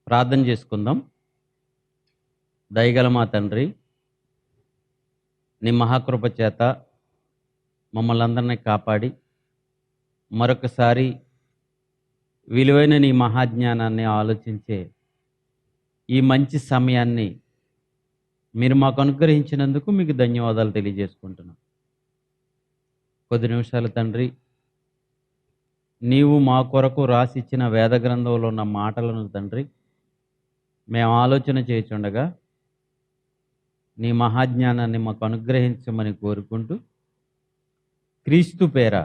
ప్రార్థన చేసుకుందాం. దయగల మా తండ్రి, నీ మహాకృప చేత మమ్మల్ని అందరినీ కాపాడి మరొకసారి విలువైన నీ మహాజ్ఞానాన్ని ఆలోచించే ఈ మంచి సమయాన్ని మీరు మాకు అనుగ్రహించినందుకు మీకు ధన్యవాదాలు తెలియజేసుకుంటున్నాం. కొద్ది నిమిషాలు తండ్రి, నీవు మా కొరకు రాసిచ్చిన వేద గ్రంథంలో ఉన్న మాటలను తండ్రి మేము ఆలోచన చేయుచుండగా నీ మహాజ్ఞానాన్ని మాకు అనుగ్రహించమని కోరుకుంటూ క్రీస్తు పేర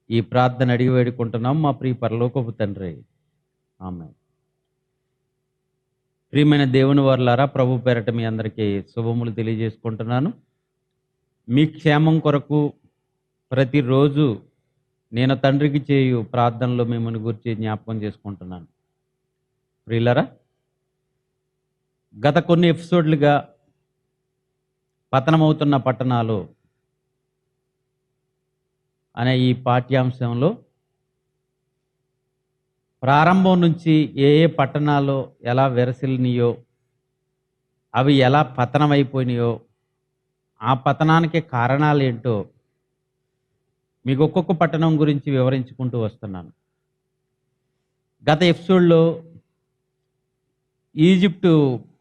ఈ ప్రార్థన అడిగి వేడుకుంటున్నాం మా ప్రియ పరలోకపు తండ్రి, ఆమేన్. ప్రియమైన దేవుని వారలారా, ప్రభు పేరట మీ అందరికీ శుభములు తెలియజేసుకుంటున్నాను. మీ క్షేమం కొరకు ప్రతిరోజు నేను తండ్రికి చేయు ప్రార్థనలో మిమ్మల్ని గురించి జ్ఞాపకం చేసుకుంటున్నాను. ప్రియులరా, గత కొన్ని ఎపిసోడ్లుగా పతనమవుతున్న పట్టణాలు అనే ఈ పాఠ్యాంశంలో ప్రారంభం నుంచి ఏ ఏ పట్టణాలు ఎలా వెరసిల్లినాయో, అవి ఎలా పతనమైపోయినాయో, ఆ పతనానికి కారణాలు ఏంటో మీకు ఒక్కొక్క పట్టణం గురించి వివరించుకుంటూ వస్తున్నాను. గత ఎపిసోడ్లో ఈజిప్టు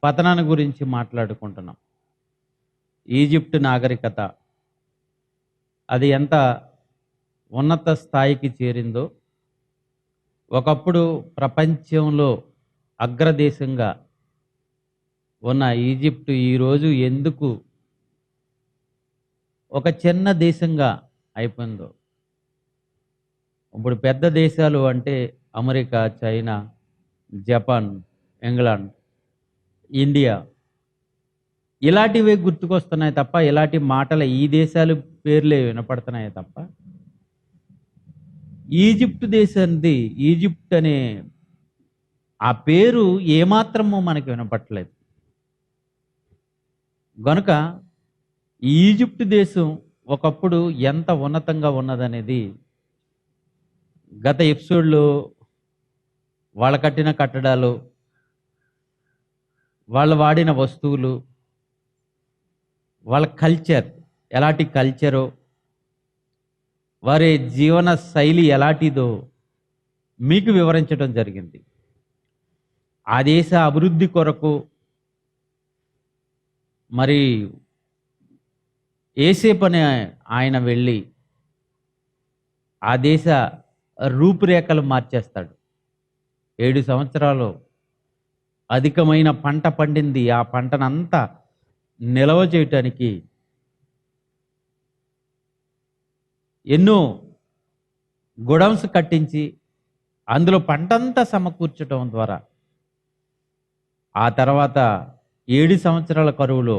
పతనాన్ని గురించి మాట్లాడుకుంటున్నాం. ఈజిప్టు నాగరికత అది ఎంత ఉన్నత స్థాయికి చేరిందో, ఒకప్పుడు ప్రపంచంలో అగ్రదేశంగా ఉన్న ఈజిప్టు ఈరోజు ఎందుకు ఒక చిన్న దేశంగా అయిపోయిందో. ఇప్పుడు పెద్ద దేశాలు అంటే America, China, Japan, England, India ఇలాంటివే గుర్తుకొస్తున్నాయి తప్ప, ఇలాంటి మాటల ఈ దేశాలు పేర్లే వినపడుతున్నాయి తప్ప ఈజిప్ట్ దేశానికి ఈజిప్ట్ అనే ఆ పేరు ఏమాత్రమో మనకి వినపట్టలేదు. గనుక ఈజిప్ట్ దేశం ఒకప్పుడు ఎంత ఉన్నతంగా ఉన్నదనేది గత ఎపిసోడ్లో వాళ్ళ కట్టిన కట్టడాలు, వాళ్ళు వాడిన వస్తువులు, వాళ్ళ కల్చర్ ఎలాంటి కల్చరో, వారి జీవన శైలి ఎలాంటిదో మీకు వివరించడం జరిగింది. ఆ దేశ అభివృద్ధి కొరకు మరి యేసేపు అనే ఆయన వెళ్ళి ఆ దేశ రూపురేఖలు మార్చేస్తాడు. 7 సంవత్సరాలు అధికమైన పంట పండింది. ఆ పంటనంతా నిల్వ చేయటానికి ఎన్నో గోడౌన్స్ కట్టించి అందులో పంటంతా సమకూర్చడం ద్వారా ఆ తర్వాత 7 సంవత్సరాల కరువులో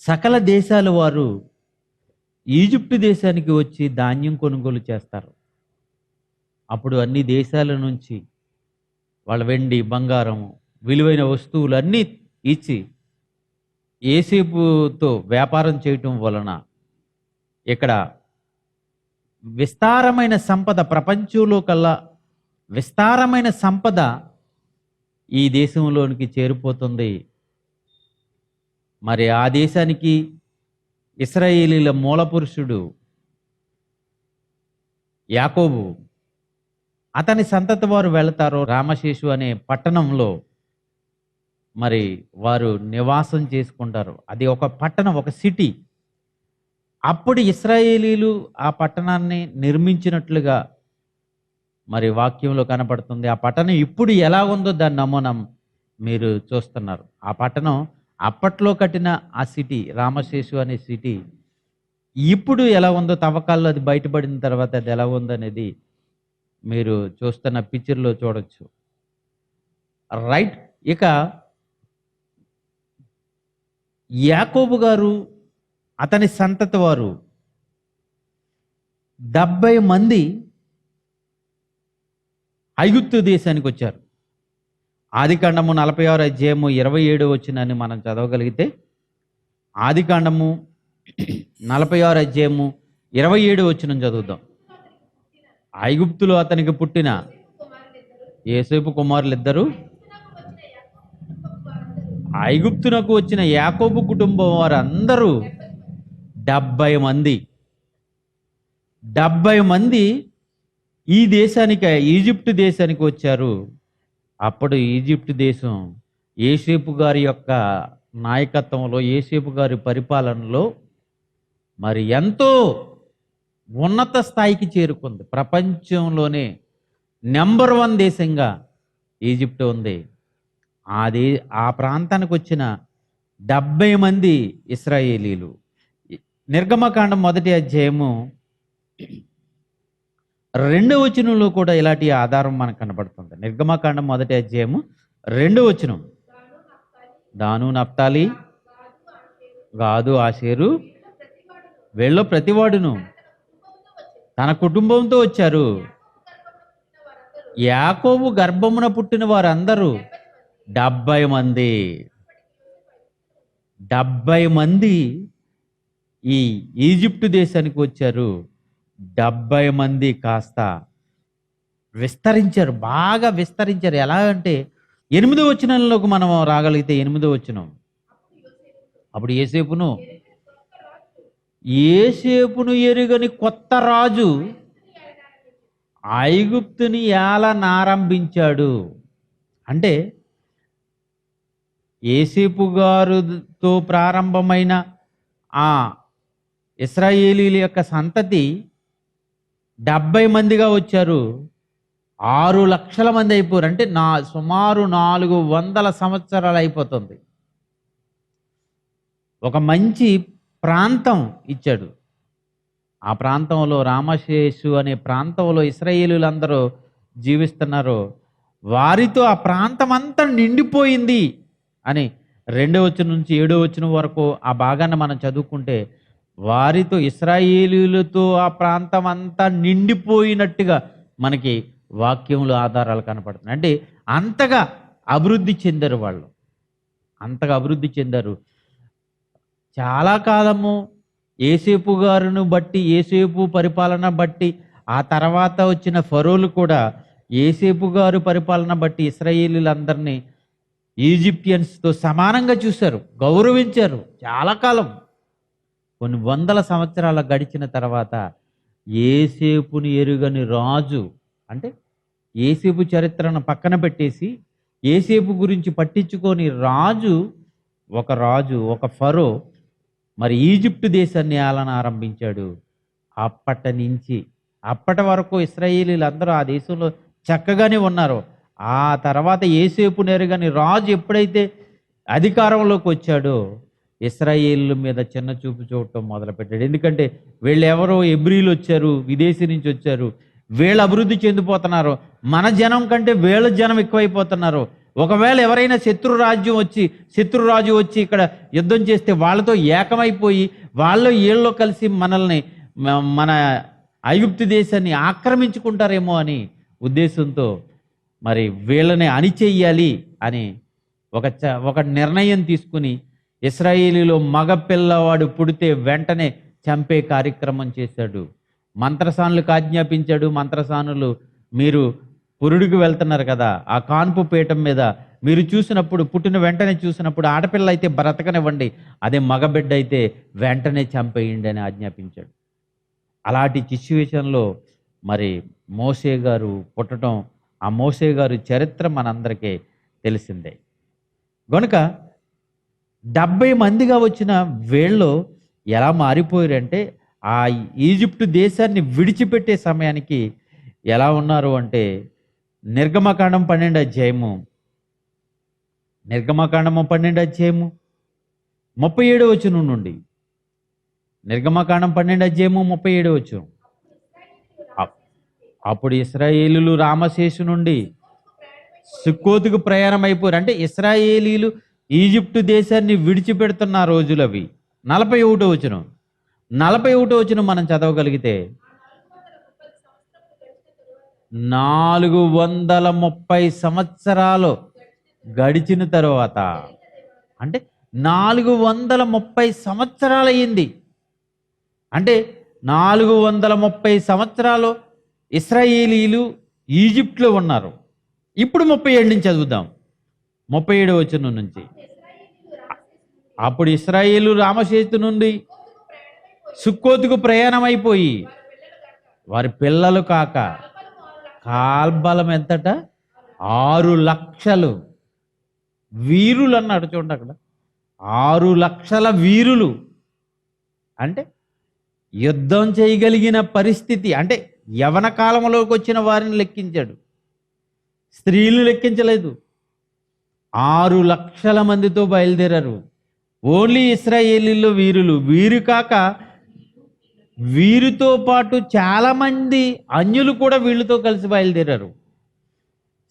సకల దేశాల వారు ఈజిప్టు దేశానికి వచ్చి ధాన్యం కొనుగోలు చేస్తారు. అప్పుడు అన్ని దేశాల నుంచి వాళ్ళ వెండి, బంగారం, విలువైన వస్తువులు అన్నీ ఇచ్చి యేసేపుతో వ్యాపారం చేయటం వలన ఇక్కడ విస్తారమైన సంపద, ప్రపంచంలో కల్లా విస్తారమైన సంపద ఈ దేశంలోనికి చేరిపోతుంది. మరి ఆ దేశానికి ఇశ్రాయేలీల మూల పురుషుడు యాకోబు, అతని సంతతి వారు వెళతారు. రామశేషు అనే పట్టణంలో మరి వారు నివాసం చేసుకుంటారు. అది ఒక పట్టణం, ఒక సిటీ. అప్పుడు ఇశ్రాయేలీలు ఆ పట్టణాన్ని నిర్మించినట్లుగా మరి వాక్యంలో కనపడుతుంది. ఆ పట్టణం ఇప్పుడు ఎలా ఉందో దాని నమూనా మీరు చూస్తున్నారు. ఆ పట్టణం అప్పట్లో కట్టిన ఆ సిటీ, రామశేషు అనే సిటీ ఇప్పుడు ఎలా ఉందో, తవ్వకాల్లో అది బయటపడిన తర్వాత అది ఎలా ఉందనేది మీరు చూస్తున్న పిక్చర్లో చూడొచ్చు. రైట్. ఇక యాకోబు గారు, అతని సంతతి వారు 70 మంది ఐగుప్తు దేశానికి వచ్చారు. ఆదికాండము 46 అధ్యాయము 27 వచనాన్ని మనం చదవగలిగితే, ఆదికాండము 46 అధ్యాయము 27 వచనం చదువుదాం. ఐగుప్తులో అతనికి పుట్టిన యోసేపు కుమారులు ఇద్దరు, ఐగుప్తునకు వచ్చిన యాకోబు కుటుంబం వారందరూ 70 మంది. 70 మంది ఈ దేశానికి, ఈజిప్ట్ దేశానికి వచ్చారు. అప్పుడు ఈజిప్ట్ దేశం యోసేపు గారి యొక్క నాయకత్వంలో, యోసేపు గారి పరిపాలనలో మరి ఎంతో ఉన్నత స్థాయికి చేరుకుంది. ప్రపంచంలోనే నెంబర్ 1 దేశంగా ఈజిప్ట్ ఉంది. ఆ ప్రాంతానికి వచ్చిన 70 మంది ఇశ్రాయేలీలు. నిర్గమకాండం 1వ అధ్యాయము 2వ వచనంలో కూడా ఇలాంటి ఆధారం మనకు కనబడుతుంది. నిర్గమకాండం 1వ అధ్యాయము 2వ వచనం, దాను, నప్తాలి, గాదు, ఆషేరు వీళ్ళలో ప్రతివాడును తన కుటుంబంతో వచ్చారు. యాకోబు గర్భమున పుట్టిన వారందరూ 70 మంది. 70 మంది ఈ ఈజిప్టు దేశానికి వచ్చారు. 70 మంది కాస్త విస్తరించారు, బాగా విస్తరించారు. ఎలా అంటే 8వ వచనంలోకి మనం రాగలిగితే, 8వ వచనం, అప్పుడు యోసేపును ఎరుగని కొత్త రాజు ఐగుప్తుని ఏలనారంభించాడు. అంటే యోసేపు గారితో ప్రారంభమైన ఆ ఇశ్రాయేలీల యొక్క సంతతి 70 మందిగా వచ్చారు. 6 లక్షల మంది అయిపోయారు. అంటే సుమారు 400 సంవత్సరాలు అయిపోతుంది. ఒక మంచి ప్రాంతం ఇచ్చాడు. ఆ ప్రాంతంలో, రామశేషు అనే ప్రాంతంలో ఇశ్రాయేలీలందరూ జీవిస్తున్నారు. వారితో ఆ ప్రాంతం అంతా నిండిపోయింది అని 2వ వచనం నుంచి 7వ వచనం వరకు ఆ భాగాన్ని మనం చదువుకుంటే, వారితో, ఇశ్రాయేలీలతో ఆ ప్రాంతం అంతా నిండిపోయినట్టుగా మనకి వాక్యములు, ఆధారాలు కనపడుతున్నాయి. అంటే అంతగా అభివృద్ధి చెందారు వాళ్ళు, అంతగా అభివృద్ధి చెందారు. చాలా కాలము యోసేపు గారును బట్టి, యోసేపు పరిపాలన బట్టి, ఆ తర్వాత వచ్చిన ఫరోలు కూడా యోసేపు గారు పరిపాలన బట్టి ఇశ్రాయేలీలందరినీ ఈజిప్షియన్స్తో సమానంగా చూశారు, గౌరవించారు. చాలా కాలం, కొన్ని వందల సంవత్సరాల గడిచిన తర్వాత యోసేపుని ఎరుగని రాజు, అంటే యోసేపు చరిత్రను పక్కన పెట్టేసి యోసేపు గురించి పట్టించుకొని ఒక ఫరో మరి ఈజిప్టు దేశాన్ని ఏలన ఆరంభించాడు. అప్పటి వరకు ఇశ్రాయేలీలందరూ ఆ దేశంలో చక్కగానే ఉన్నారు. ఆ తర్వాత యోసేపు ఎరుగని రాజు ఎప్పుడైతే అధికారంలోకి వచ్చాడో ఇశ్రాయేలు మీద చిన్న చూపు చూడటం మొదలుపెట్టాడు. ఎందుకంటే వీళ్ళు ఎవరో హెబ్రీలు వచ్చారు, విదేశీ నుంచి వచ్చారు, వీళ్ళు అభివృద్ధి చెందిపోతున్నారు, మన జనం కంటే వీళ్ళ జనం ఎక్కువైపోతున్నారు. ఒకవేళ ఎవరైనా శత్రురాజు వచ్చి ఇక్కడ యుద్ధం చేస్తే వాళ్ళతో ఏకమైపోయి వీళ్ళలో కలిసి మన ఐగుప్తు దేశాన్ని ఆక్రమించుకుంటారేమో అని ఉద్దేశంతో మరి వీళ్ళని అణిచెయ్యాలి అని ఒక నిర్ణయం తీసుకుని, ఇశ్రాయేలీలో మగపిల్లవాడు పుడితే వెంటనే చంపే కార్యక్రమం చేశాడు. మంత్రసానులకు ఆజ్ఞాపించాడు. మంత్రసానులు, మీరు పురుడికి వెళ్తున్నారు కదా, ఆ కాన్పు పీఠం మీద మీరు పుట్టిన వెంటనే చూసినప్పుడు ఆడపిల్ల అయితే బ్రతకనివ్వండి, అదే మగబిడ్డ అయితే వెంటనే చంపేయండి అని ఆజ్ఞాపించాడు. అలాంటి సిచ్యువేషన్లో మరి మోషే గారు పుట్టడం, ఆ మోషే గారు చరిత్ర మనందరికీ తెలిసిందే. గనుక 70 మందిగా వచ్చిన వీళ్ళు ఎలా మారిపోయారంటే, ఆ ఈజిప్టు దేశాన్ని విడిచిపెట్టే సమయానికి ఎలా ఉన్నారు అంటే, నిర్గమకాండం 12వ అధ్యాయము 37వ వచనం నుండి, నిర్గమకాండం 12వ అధ్యాయము 37వ వచనం, అప్పుడు ఇశ్రాయేలీలు రామశేషు నుండి సుక్కోతుకు ప్రయాణం అయిపోయారు. అంటే ఇశ్రాయేలీలు ఈజిప్టు దేశాన్ని విడిచిపెడుతున్న రోజులు అవి. 41వ వచనం, 41వ వచనం మనం చదవగలిగితే, 430 సంవత్సరాలు గడిచిన తరువాత, అంటే 430 సంవత్సరాలు అయ్యింది. అంటే 430 సంవత్సరాలు ఇశ్రాయేలీలు ఈజిప్ట్లో ఉన్నారు. ఇప్పుడు 37 నుంచి చదువుదాం. 37 వచనం నుంచి. అప్పుడు ఇశ్రాయేలు రామశేతు నుండి సుక్కోతుకు ప్రయాణమైపోయి వారి పిల్లలు కాక కాల్బలం ఎంతట 6,00,000 వీరులు అన్నాడు చూడండి అక్కడ. 6,00,000 వీరులు అంటే యుద్ధం చేయగలిగిన పరిస్థితి. అంటే యవన కాలంలోకి వచ్చిన వారిని లెక్కించాడు, స్త్రీలు లెక్కించలేదు. 6,00,000 మందితో బయలుదేరారు. ఓన్లీ ఇశ్రాయేలీలో వీరులు. వీరు కాక వీరితో పాటు చాలా మంది అన్యులు కూడా వీళ్ళతో కలిసి బయలుదేరారు.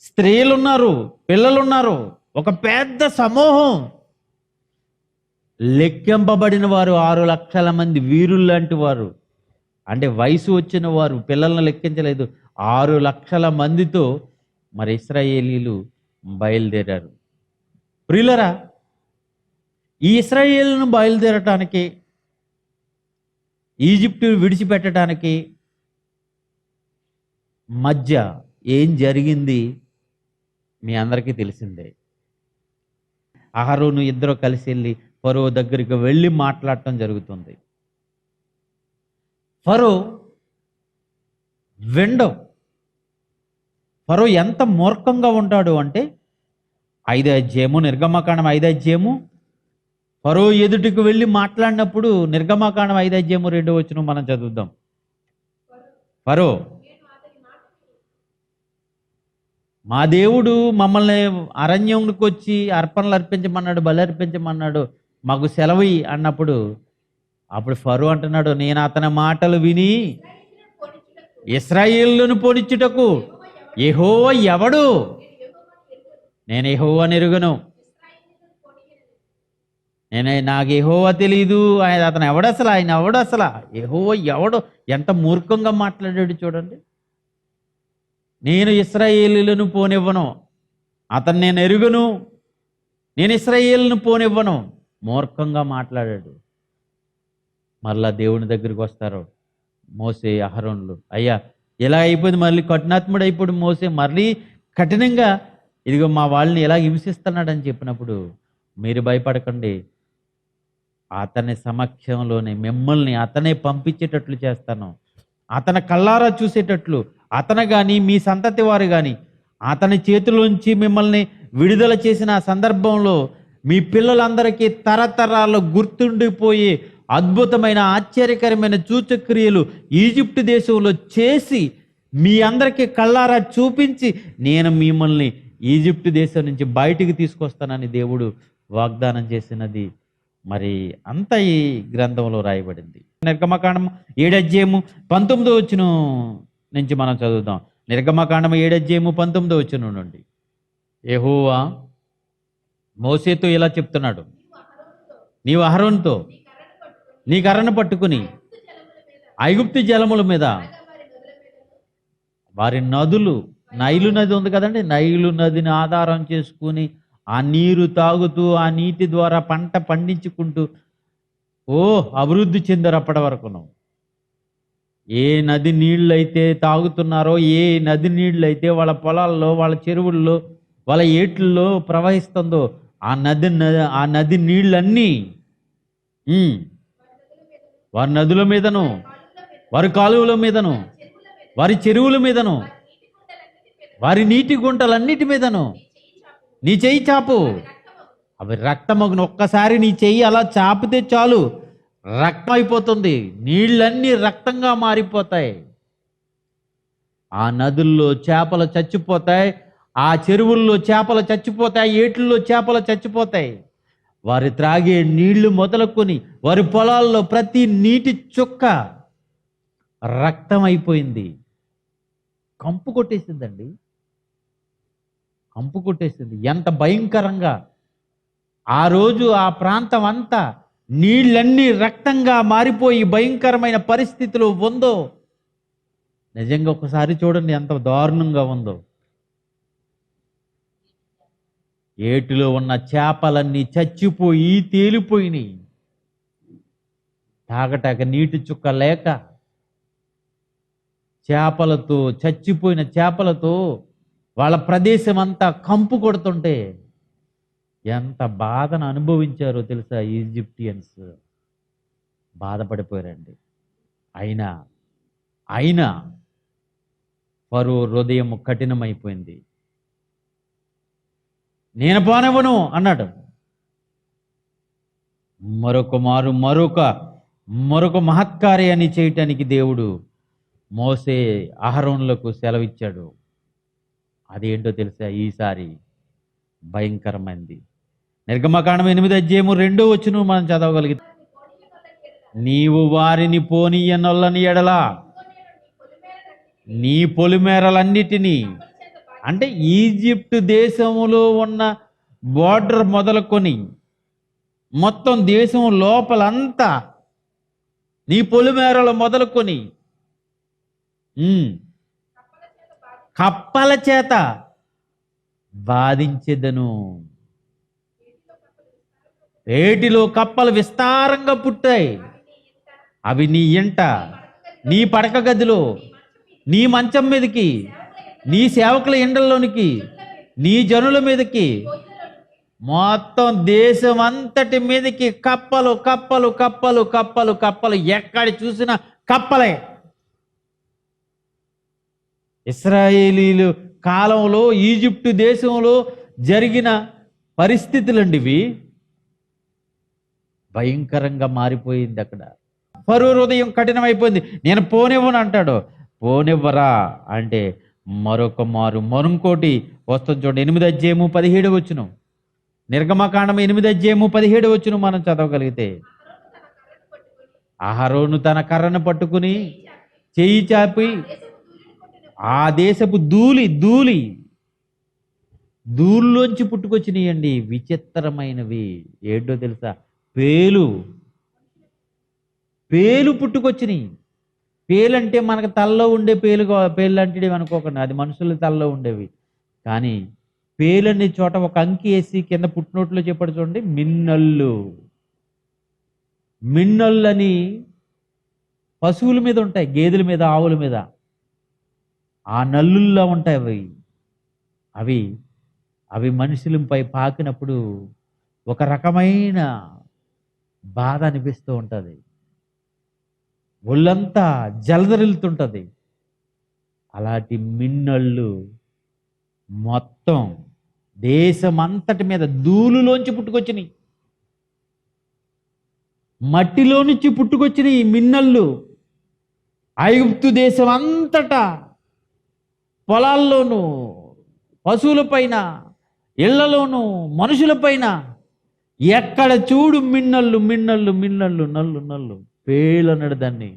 స్త్రీలున్నారు, పిల్లలున్నారు, ఒక పెద్ద సమూహం. లెక్కింపబడిన వారు 6,00,000 మంది వీరులు లాంటి వారు. అంటే వయసు వచ్చిన వారు, పిల్లలను లెక్కించలేదు. 6,00,000 మందితో మరి ఇశ్రాయేలీలు బయలుదేరారు. ప్రియులరా, ఈ ఇశ్రాయేలును బయలుదేరటానికి, ఈజిప్టు విడిచిపెట్టడానికి మధ్య ఏం జరిగింది మీ అందరికీ తెలిసిందే. అహరోను ఇద్దరు కలిసి వెళ్ళి ఫరో దగ్గరికి వెళ్ళి మాట్లాడటం జరుగుతుంది. ఫరో విండం. ఫరో ఎంత మూర్ఖంగా ఉంటాడు అంటే 5వ అధ్యాయము, నిర్గమకాండం 5వ అధ్యాయము, ఫరో ఎదుటికి వెళ్ళి మాట్లాడినప్పుడు నిర్గమకాండం 5వ అధ్యాయము 2వ వచనం మనం చదువుదాం. ఫరో, మా దేవుడు మమ్మల్ని అరణ్యంకి వచ్చి అర్పణలు అర్పించమన్నాడు, బలి అర్పించమన్నాడు, మాకు సెలవు అన్నప్పుడు అప్పుడు ఫరో అంటున్నాడు, నేను అతని మాటలు విని ఇశ్రాయేలును పోనిచ్చుటకు యెహోవా ఎవడు? నేను యెహోవాను ఎరుగను. నాకు యెహోవా తెలీదు. అతను ఎవడసలు? ఆయన ఎవడసలా? యెహోవా ఎవడు? ఎంత మూర్ఖంగా మాట్లాడాడు చూడండి. నేను ఇశ్రాయేలులను పోనివ్వను, అతను నేను ఎరుగను, నేను ఇశ్రాయేలును పోనివ్వను. మూర్ఖంగా మాట్లాడాడు. మళ్ళా దేవుని దగ్గరికి వస్తారు మోసే, అహరోనులు. అయ్యా ఇలా అయిపోయింది, మళ్ళీ కఠినాత్ముడు అయిపోయి మోసే మళ్ళీ కఠినంగా ఇదిగో మా వాళ్ళని ఎలా హింసిస్తున్నాడని చెప్పినప్పుడు, మీరు భయపడకండి, అతని సమక్షంలోనే మిమ్మల్ని అతనే పంపించేటట్లు చేస్తాను. అతని కళ్ళారా చూసేటట్లు, అతను కానీ మీ సంతతి వారు కానీ అతని చేతిలోంచి మిమ్మల్ని విడుదల చేసిన సందర్భంలో మీ పిల్లలందరికీ తరతరాలు గుర్తుండిపోయే అద్భుతమైన ఆశ్చర్యకరమైన సూచక్రియలు ఈజిప్టు దేశంలో చేసి మీ అందరికీ కళ్ళారా చూపించి నేను మిమ్మల్ని ఈజిప్టు దేశం నుంచి బయటికి తీసుకొస్తానని దేవుడు వాగ్దానం చేసినది మరి అంతా ఈ గ్రంథంలో రాయబడింది. నిర్గమకాండం 7వ అధ్యాయము 19వ వచనం నుంచి మనం చదువుదాం. నిర్గమకాండం 7వ అధ్యాయము 19వ వచనం నుండి. యెహోవా మోసేతో ఇలా చెప్తున్నాడు, నీవు అహరోనుతో నీ కర్రను పట్టుకుని ఐగుప్తు జలముల మీద, వారి నదులు, నైలు నది ఉంది కదండి, నైలు నదిని ఆధారం చేసుకుని ఆ నీరు తాగుతూ ఆ నీటి ద్వారా పంట పండించుకుంటూ అభివృద్ధి చెందారు. అప్పటి వరకును ఏ నది నీళ్ళు అయితే తాగుతున్నారో, ఏ నది నీళ్ళు అయితే వాళ్ళ పొలాల్లో, వాళ్ళ చెరువుల్లో, వాళ్ళ ఏట్లలో ప్రవహిస్తుందో ఆ నది నీళ్ళన్నీ వారి నదుల మీదను, వారి కాలువల మీదను, వారి చెరువుల మీదను, వారి నీటి గుంటలన్నిటి మీదను నీ చెయ్యి చాపు, అవి రక్తమగును. ఒక్కసారి నీ చెయ్యి అలా చాపితే చాలు, రక్తం అయిపోతుంది, నీళ్ళన్నీ రక్తంగా మారిపోతాయి. ఆ నదుల్లో చేపలు చచ్చిపోతాయి, ఆ చెరువుల్లో చేపలు చచ్చిపోతాయి, ఏట్లలో చేపలు చచ్చిపోతాయి. వారి త్రాగే నీళ్లు మొదలుకొని వారి పొలాల్లో ప్రతి నీటి చుక్క రక్తం అయిపోయింది. కంపు కొట్టేసిందండి, కంపు కొట్టేసింది. ఎంత భయంకరంగా ఆ రోజు ఆ ప్రాంతం అంతా నీళ్ళన్నీ రక్తంగా మారిపోయి భయంకరమైన పరిస్థితిలో ఉందో. నిజంగా ఒకసారి చూడండి ఎంత దారుణంగా ఉందో. ఏటిలో ఉన్న చేపలన్నీ చచ్చిపోయి తేలిపోయినాయి. తాగటాక నీటి చుక్క లేక చేపలతో, చచ్చిపోయిన చేపలతో వాళ్ళ ప్రదేశం అంతా కంపు కొడుతుంటే ఎంత బాధను అనుభవించారో తెలుసా ఈజిప్టియన్స్. బాధపడిపోయారండి. అయినా అయినా ఫరో హృదయం కఠినమైపోయింది. నేను పోనివ్వను అన్నాడు. మరొక మహత్కార్యాన్ని చేయటానికి దేవుడు మోసే అహరోనులకు సెలవిచ్చాడు. అదేంటో తెలుసా? ఈసారి భయంకరమైంది. నిర్గమకాండం 8:2 మనం చదవగలిగితే, నీవు వారిని పోనీయనొల్లని ఎడలా నీ పొలిమేరలన్నిటినీ, అంటే ఈజిప్ట్ దేశములో ఉన్న బోర్డర్ మొదలుకొని మొత్తం దేశం లోపలంతా నీ పొలిమేరలు మొదలుకొని కప్పల చేత బాధించెదను. ఏటిలో కప్పలు విస్తారంగా పుట్టాయి. అవి నీ ఇంట, నీ పడక గదిలో, నీ మంచం మీదకి, నీ సేవకుల ఇండ్లలోనికి, నీ జనుల మీదకి, మొత్తం దేశం అంతటి మీదకి కప్పలు కప్పలు కప్పలు కప్పలు కప్పలు, ఎక్కడ చూసినా కప్పలే. ఇశ్రాయేలీలు కాలంలో ఈజిప్టు దేశంలో జరిగిన పరిస్థితులండి ఇవి. భయంకరంగా మారిపోయింది అక్కడ. ఫరో హృదయం కఠినమైపోయింది. నేను పోనివ్వను అంటాడు. పోనివ్వరా అంటే మరొకటి వస్తుంది చూడండి. 8:17 నిర్గమకాండం 8:17 మనం చదవగలిగితే, అహరోను తన కర్రను పట్టుకుని చెయ్యి చాపి ఆ దేశపు ధూళిలోంచి పుట్టుకొచ్చినాయండి విచిత్రమైనవి. ఏంటో తెలుసా? పేలు పుట్టుకొచ్చినాయి. పేలంటే మనకు తలలో ఉండే పేలు లాంటివి అనుకోకండి, అది మనుషుల తలలో ఉండేవి. కానీ పేలనే చోట ఒక అంకి వేసి కింద పుట్టినోట్లో చెప్పాడు చూడండి, మిన్నళ్ళు అని పశువుల మీద ఉంటాయి, గేదెల మీద, ఆవుల మీద. ఆ నల్లుల్లో ఉంటాయి అవి అవి మనుషులపై పాకినప్పుడు ఒక రకమైన బాధ అనిపిస్తూ ఉంటుంది. ఒళ్ళంతా జలదరిల్తుంటుంది. అలాంటి మిన్నళ్ళు మొత్తం దేశం అంతటి మీద ధూళిలోంచి పుట్టుకొచ్చినాయి, మట్టిలో నుంచి పుట్టుకొచ్చినాయి ఈ మిన్నళ్ళు. ఐగుప్తు దేశం అంతటా, పొలాల్లోనూ, పశువులపైన, ఇళ్లలోనూ, మనుషులపైన ఎక్కడ చూడు మిన్నళ్ళు మిన్నళ్ళు మిన్నళ్ళు, నల్లు పేలన్నాడు దాన్ని.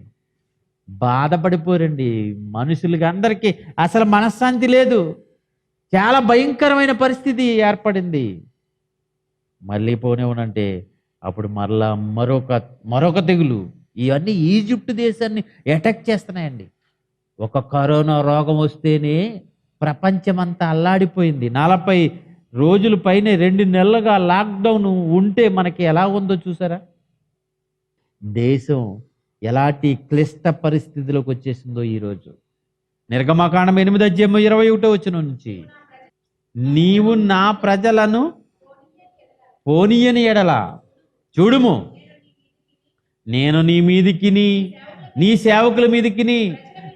బాధపడిపోరండి మనుషులకి, అందరికీ అసలు మనశ్శాంతి లేదు. చాలా భయంకరమైన పరిస్థితి ఏర్పడింది. మళ్ళీ పోనివ్వనంటే అప్పుడు మరలా మరొక తెగులు. ఇవన్నీ ఈజిప్ట్ దేశాన్ని అటాక్ చేస్తున్నాయండి. ఒక కరోనా రోగం వస్తేనే ప్రపంచమంతా అల్లాడిపోయింది. 40 రోజుల పైనే 2 నెలలుగా లాక్డౌన్ ఉంటే మనకి ఎలా ఉందో చూసారా? దేశం ఎలాంటి క్లిష్ట పరిస్థితిలోకి వచ్చేసిందో ఈరోజు. నిర్గమకాండం 8:21 నుంచి, నీవు నా ప్రజలను పోనీయని ఎడల చూడుము, నేను నీ మీదికిని, నీ సేవకుల మీదికిని,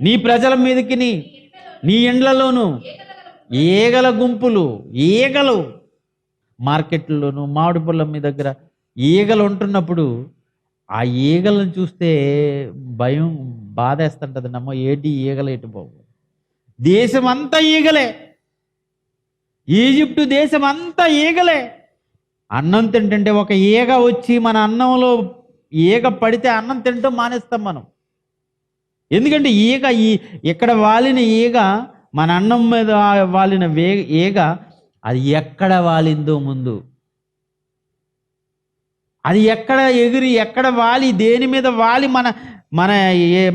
నీ ప్రజల మీదికిని, నీ ఇండ్లలోను ఈగల గుంపులు, ఈగలు మార్కెట్లలోను, మామిడి పళ్ళ మీ దగ్గర ఈగలు ఉంటున్నప్పుడు ఆ ఈగలను చూస్తే భయం, బాధేస్తుంటది. నమ్మో ఏటి ఈగలు ఎటు పోవు. దేశం అంతా ఈగలే, ఈజిప్టు దేశం అంతా ఈగలే. అన్నం తింటుంటే ఒక ఈగ వచ్చి మన అన్నంలో ఈగ పడితే అన్నం తింటాం మానేస్తాం మనం. ఎందుకంటే ఇక్కడ వాలిన ఈగ, మన అన్నం మీద వాలిన ఈగ, అది ఎక్కడ వాలిందో ముందు, అది ఎక్కడ ఎగిరి ఎక్కడ వాలి, దేని మీద వాలి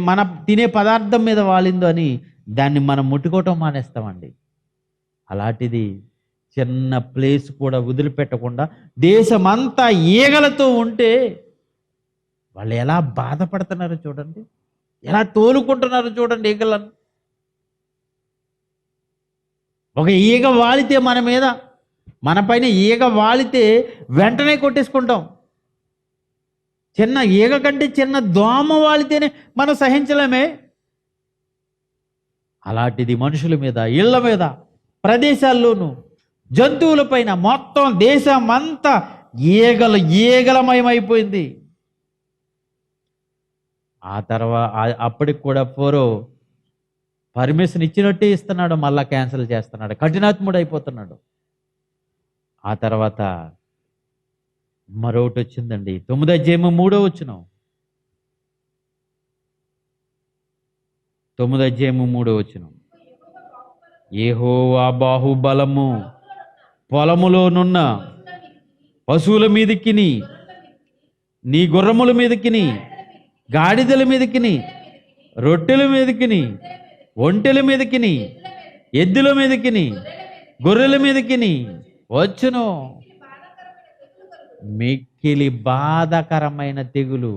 మన తినే పదార్థం మీద వాలిందో అని దాన్ని మనం ముట్టుకోవటం మానేస్తామండి. అలాంటిది చిన్న ప్లేస్ కూడా వదిలిపెట్టకుండా దేశమంతా ఈగలతో ఉంటే వాళ్ళు ఎలా బాధపడుతున్నారో చూడండి, ఎలా తోలుకుంటున్నారో చూడండి ఈగలను. ఒక ఈగ వాలితే మన మీద, మన పైన ఈగ వాలితే వెంటనే కొట్టేసుకుంటాం. చిన్న ఈగ కంటే చిన్న దోమ వాలితేనే మనం సహించలేమే. అలాంటిది మనుషుల మీద, ఇళ్ల మీద, ప్రదేశాల్లోనూ, జంతువులపైన, మొత్తం దేశం అంతా ఈగలమయమైపోయింది. ఆ తర్వాత అప్పటికి కూడా ఫరో పర్మిషన్ ఇచ్చినట్టే ఇస్తున్నాడు, మళ్ళా క్యాన్సిల్ చేస్తున్నాడు, కఠినాత్ముడు అయిపోతున్నాడు. ఆ తర్వాత మరొకటి వచ్చిందండి, 9:3 9:3 యెహోవా బాహుబలము పొలములోనున్న పశువుల మీదకిని, నీ గుర్రముల మీదకిని, గాడిదల మీదకిని, రొట్టెల మీదకిని, ఒంటెల మీదకిని, ఎద్దుల మీదకిని, గొర్రెల మీదకిని వచ్చును. మిక్కిలి బాధాకరమైన తెగులు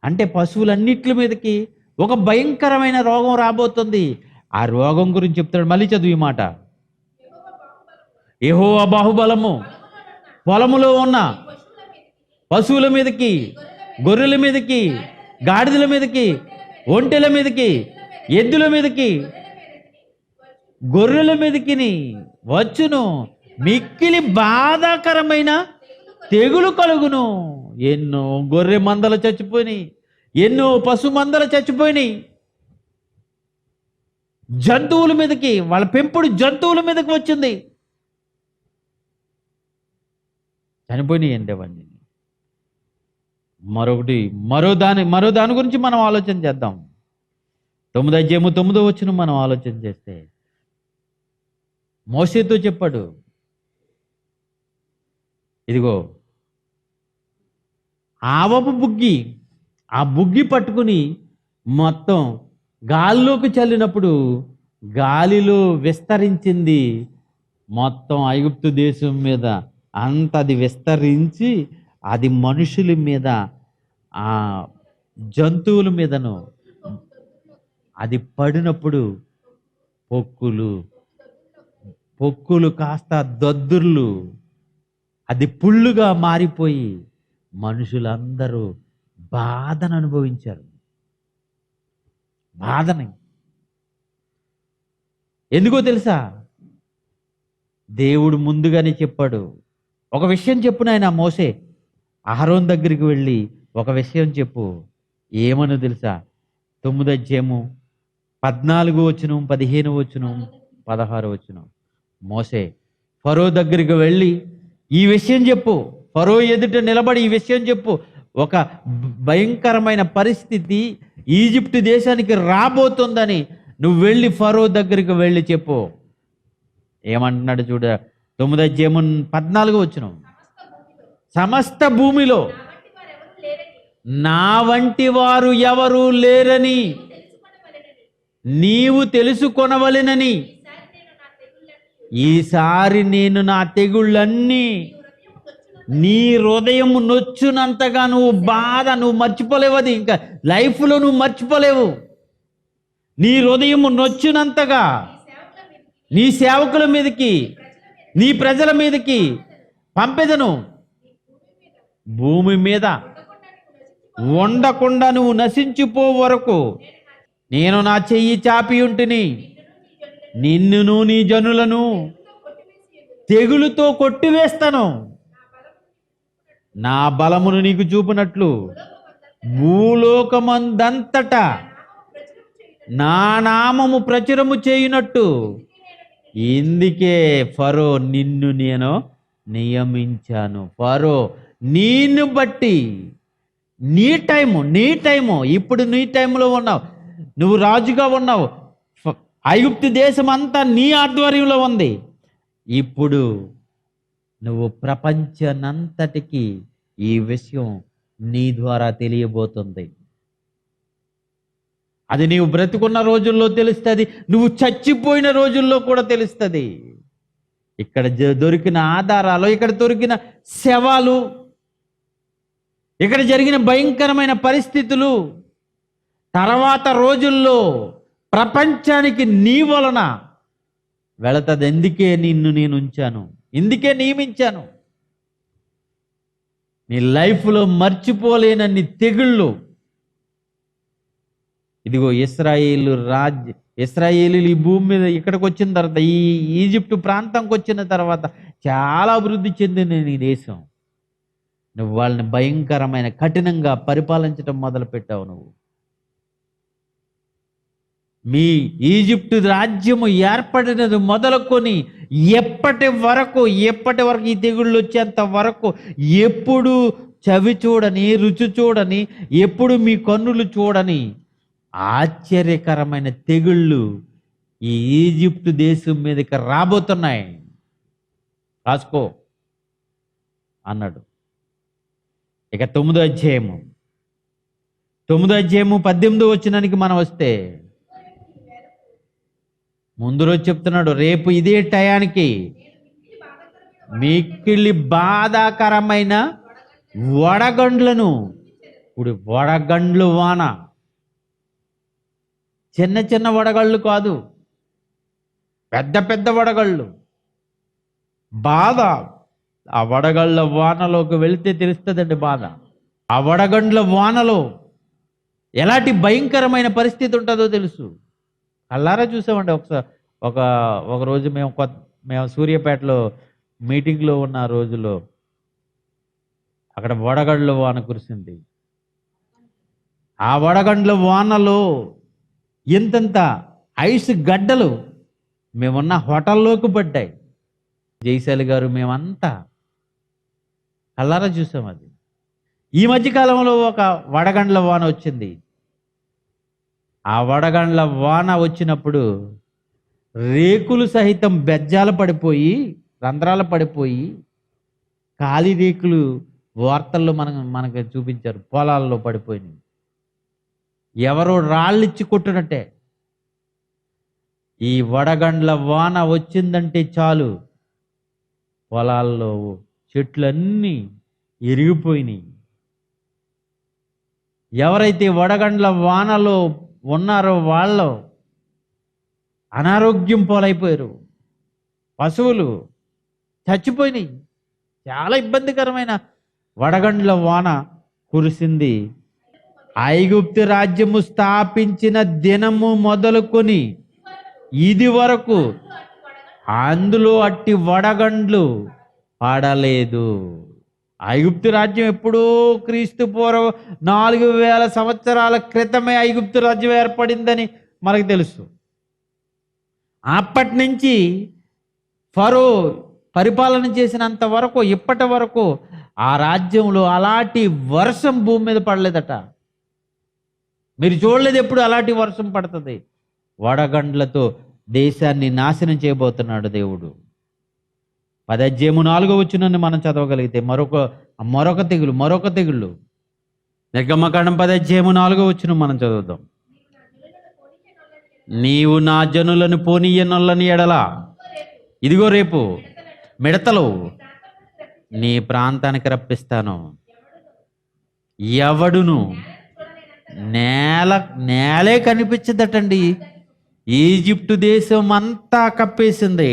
అంటే పశువులన్నిటి మీదకి ఒక భయంకరమైన రోగం రాబోతుంది. ఆ రోగం గురించి చెప్తాడు. మళ్ళీ చదువు ఈ మాట. యెహోవా బాహుబలము పొలములో ఉన్న పశువుల మీదకి, గొర్రెల మీదకి, గాడిదల మీదకి, ఒంటెల మీదకి, ఎద్దుల మీదకి, గొర్రెల మీదకి వచ్చును. మిక్కిలి బాధాకరమైన తెగులు కలుగును. ఎన్నో గొర్రె మందలు చచ్చిపోయినాయి, ఎన్నో పశు మందలు చచ్చిపోయినాయి. జంతువుల మీదకి, వాళ్ళ పెంపుడు జంతువుల మీదకి వచ్చింది, చనిపోయినాయి అండి అవన్నీ. మరో దాని గురించి మనం ఆలోచన చేద్దాం. 9:9 మనం ఆలోచన చేస్తే మోషేతో చెప్పాడు, ఇదిగో ఆవపు బుగ్గి, ఆ బుగ్గి పట్టుకుని మొత్తం గాల్లోకి చల్లినప్పుడు గాలిలో విస్తరించింది, మొత్తం ఐగుప్తు దేశం మీద అంత అది విస్తరించి అది మనుషుల మీద, ఆ జంతువుల మీదను అది పడినప్పుడు పొక్కులు కాస్త దద్దుర్లు, అది పుళ్ళుగా మారిపోయి మనుషులందరూ బాధను అనుభవించారు. బాధని ఎందుకో తెలుసా? దేవుడు ముందుగానే చెప్పాడు. ఒక విషయం చెప్పు నాయన మోసే, అహరోన్ దగ్గరికి వెళ్ళి ఒక విషయం చెప్పు. ఏమనో తెలుసా? 9:14, 15, 16 మోసే ఫరో దగ్గరికి వెళ్ళి ఈ విషయం చెప్పు, ఫరో ఎదుట నిలబడి ఈ విషయం చెప్పు. ఒక భయంకరమైన పరిస్థితి ఈజిప్ట్ దేశానికి రాబోతుందని నువ్వు వెళ్ళి ఫరో దగ్గరికి వెళ్ళి చెప్పు. ఏమంటున్నాడు చూడ, 9:14 సమస్త భూమిలో నా వంటి వారు ఎవరు లేరని నీవు తెలుసుకొనవలెనని ఈసారి నేను నా తెగుళ్ళన్నీ నీ హృదయం నొచ్చునంతగా నువ్వు మర్చిపోలేవు. అది ఇంకా లైఫ్లో నువ్వు మర్చిపోలేవు. నీ హృదయం నొచ్చునంతగా నీ సేవకుల మీదకి, నీ ప్రజల మీదకి పంపెదను. భూమి మీద ఉండకుండా నువ్వు నశించిపో వరకు నేను నా చెయ్యి చాపి ఉంటిని, నిన్నును నీ జనులను తెగులుతో కొట్టివేస్తాను, నా బలమును నీకు చూపినట్లు భూలోకమందంతటా నా నామము ప్రచురము చేయునట్టు. ఇందుకే ఫరో నిన్ను నేను నియమించాను. ఫరో నిన్ను బట్టి నీ టైము ఇప్పుడు నీ టైంలో ఉన్నావు, నువ్వు రాజుగా ఉన్నావు, ఐగుప్తు దేశం అంతా నీ ఆధ్వర్యంలో ఉంది. ఇప్పుడు నువ్వు ప్రపంచనంతటికి ఈ విషయం నీ ద్వారా తెలియబోతుంది. అది నీవు బ్రతుకున్న రోజుల్లో తెలుస్తుంది, నువ్వు చచ్చిపోయిన రోజుల్లో కూడా తెలుస్తుంది. ఇక్కడ దొరికిన ఆధారాలు, ఇక్కడ దొరికిన శవాలు, ఇక్కడ జరిగిన భయంకరమైన పరిస్థితులు తర్వాత రోజుల్లో ప్రపంచానికి నీ వలన వెళతాది. ఎందుకే నిన్ను నేను ఉంచాను, ఇందుకే నియమించాను. నీ లైఫ్లో మర్చిపోలేనన్ని తెగుళ్ళు. ఇదిగో ఇశ్రాయేలీలు ఈ భూమి మీద ఇక్కడికి వచ్చిన తర్వాత, ఈ ఈజిప్టు ప్రాంతంకి వచ్చిన తర్వాత చాలా అభివృద్ధి చెందిన నీ దేశం. నువ్వు వాళ్ళని భయంకరమైన కఠినంగా పరిపాలించడం మొదలుపెట్టావు. నువ్వు మీ ఈజిప్టు రాజ్యము ఏర్పడినది మొదలుకొని ఎప్పటి వరకు ఈ తెగుళ్ళు వచ్చేంత వరకు ఎప్పుడు చవి చూడని, రుచి చూడని, ఎప్పుడు మీ కన్నులు చూడని ఆశ్చర్యకరమైన తెగుళ్ళు ఈ ఈజిప్టు దేశం మీదకి రాబోతున్నాయి, రాసుకో అన్నాడు. ఇక 9వ అధ్యాయము 18వ వచనానికి మనం వస్తే, ముందు రోజు చెప్తున్నాడు, రేపు ఇదే టయానికి మిక్కిలి బాధాకరమైన వడగండ్లను. ఇప్పుడు వడగండ్లు వాన, చిన్న చిన్న వడగళ్ళు కాదు, పెద్ద పెద్ద వడగళ్ళు, బాధ. ఆ వడగళ్ళ వానలోకి వెళితే తెలుస్తుందండి బాధ. ఆ వడగండ్ల వానలో ఎలాంటి భయంకరమైన పరిస్థితి ఉంటుందో తెలుసు. కళ్ళారా చూసామండి. ఒక రోజు మేము సూర్యాపేటలో మీటింగ్లో ఉన్న రోజులో అక్కడ వడగండ్ల వాన కురిసింది. ఆ వడగండ్ల వానలో ఎంతంత ఐస్ గడ్డలు మేమున్న హోటల్లోకి పడ్డాయి. జైశాలి గారు మేమంతా కళ్ళారా చూసాం. అది ఈ మధ్యకాలంలో ఒక వడగండ్ల వాన వచ్చింది. ఆ వడగండ్ల వాన వచ్చినప్పుడు రేకులు సహితం బెజ్జాలు పడిపోయి, రంధ్రాలు పడిపోయి, ఖాళీ రేకులు వార్తల్లో మనకు చూపించారు, పొలాల్లో పడిపోయినాయి. ఎవరో రాళ్ళిచ్చి కొట్టినట్టే. ఈ వడగండ్ల వాన వచ్చిందంటే చాలు, పొలాల్లో చెట్లన్నీ ఇరిగిపోయినాయి. ఎవరైతే వడగండ్ల వానలో ఉన్నారో వాళ్ళు అనారోగ్యం పాలైపోయారు. పశువులు చచ్చిపోయినాయి. చాలా ఇబ్బందికరమైన వడగండ్ల వాన కురిసింది. ఐగుప్తు రాజ్యము స్థాపించిన దినము మొదలుకొని ఇది వరకు అందులో అట్టి వడగండ్లు పడలేదు. ఐగుప్తు రాజ్యం ఎప్పుడూ క్రీస్తు పూర్వం 4000 సంవత్సరాల క్రితమే ఐగుప్తు రాజ్యం ఏర్పడిందని మనకు తెలుసు. అప్పటి నుంచి ఫరో పరిపాలన చేసినంత వరకు, ఇప్పటి వరకు ఆ రాజ్యంలో అలాంటి వర్షం భూమి మీద పడలేదట. మీరు చూడలేదు ఎప్పుడు అలాంటి వర్షం పడుతుంది. వడగండ్లతో దేశాన్ని నాశనం చేయబోతున్నాడు దేవుడు. 10వ అధ్యాయము 4వ వచనాన్ని మనం చదవగలిగితే మరొక తెగుళ్ళు. నిర్గమకాండం 10వ అధ్యాయము 4వ వచనం మనం చదువుదాం. నీవు నా జనులను పోనీయనొల్లని ఎడల, ఇదిగో రేపు మిడతలు నీ ప్రాంతానికి రప్పిస్తాను. ఎవడును నేలే కనిపించదటండి. ఈజిప్టు దేశం అంతా కప్పేసింది.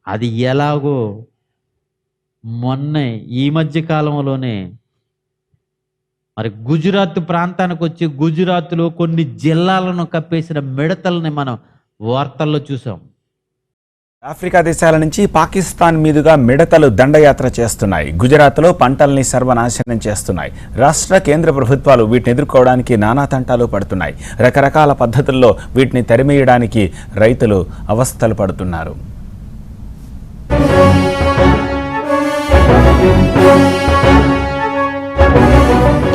అది ఎలాగో మొన్న ఈ మధ్య కాలంలోనే మరి గుజరాత్ ప్రాంతానికి వచ్చి, గుజరాత్లో కొన్ని జిల్లాలను కప్పేసిన మిడతల్ని మనం వార్తల్లో చూసాం. ఆఫ్రికా దేశాల నుంచి పాకిస్తాన్ మీదుగా మిడతలు దండయాత్ర చేస్తున్నాయి. గుజరాత్లో పంటల్ని సర్వనాశనం చేస్తున్నాయి. రాష్ట్ర కేంద్ర ప్రభుత్వాలు వీటిని ఎదుర్కోవడానికి నానా తంటాలు పడుతున్నాయి. రకరకాల పద్ధతుల్లో వీటిని తరిమేయడానికి రైతులు అవస్థలు పడుతున్నారు.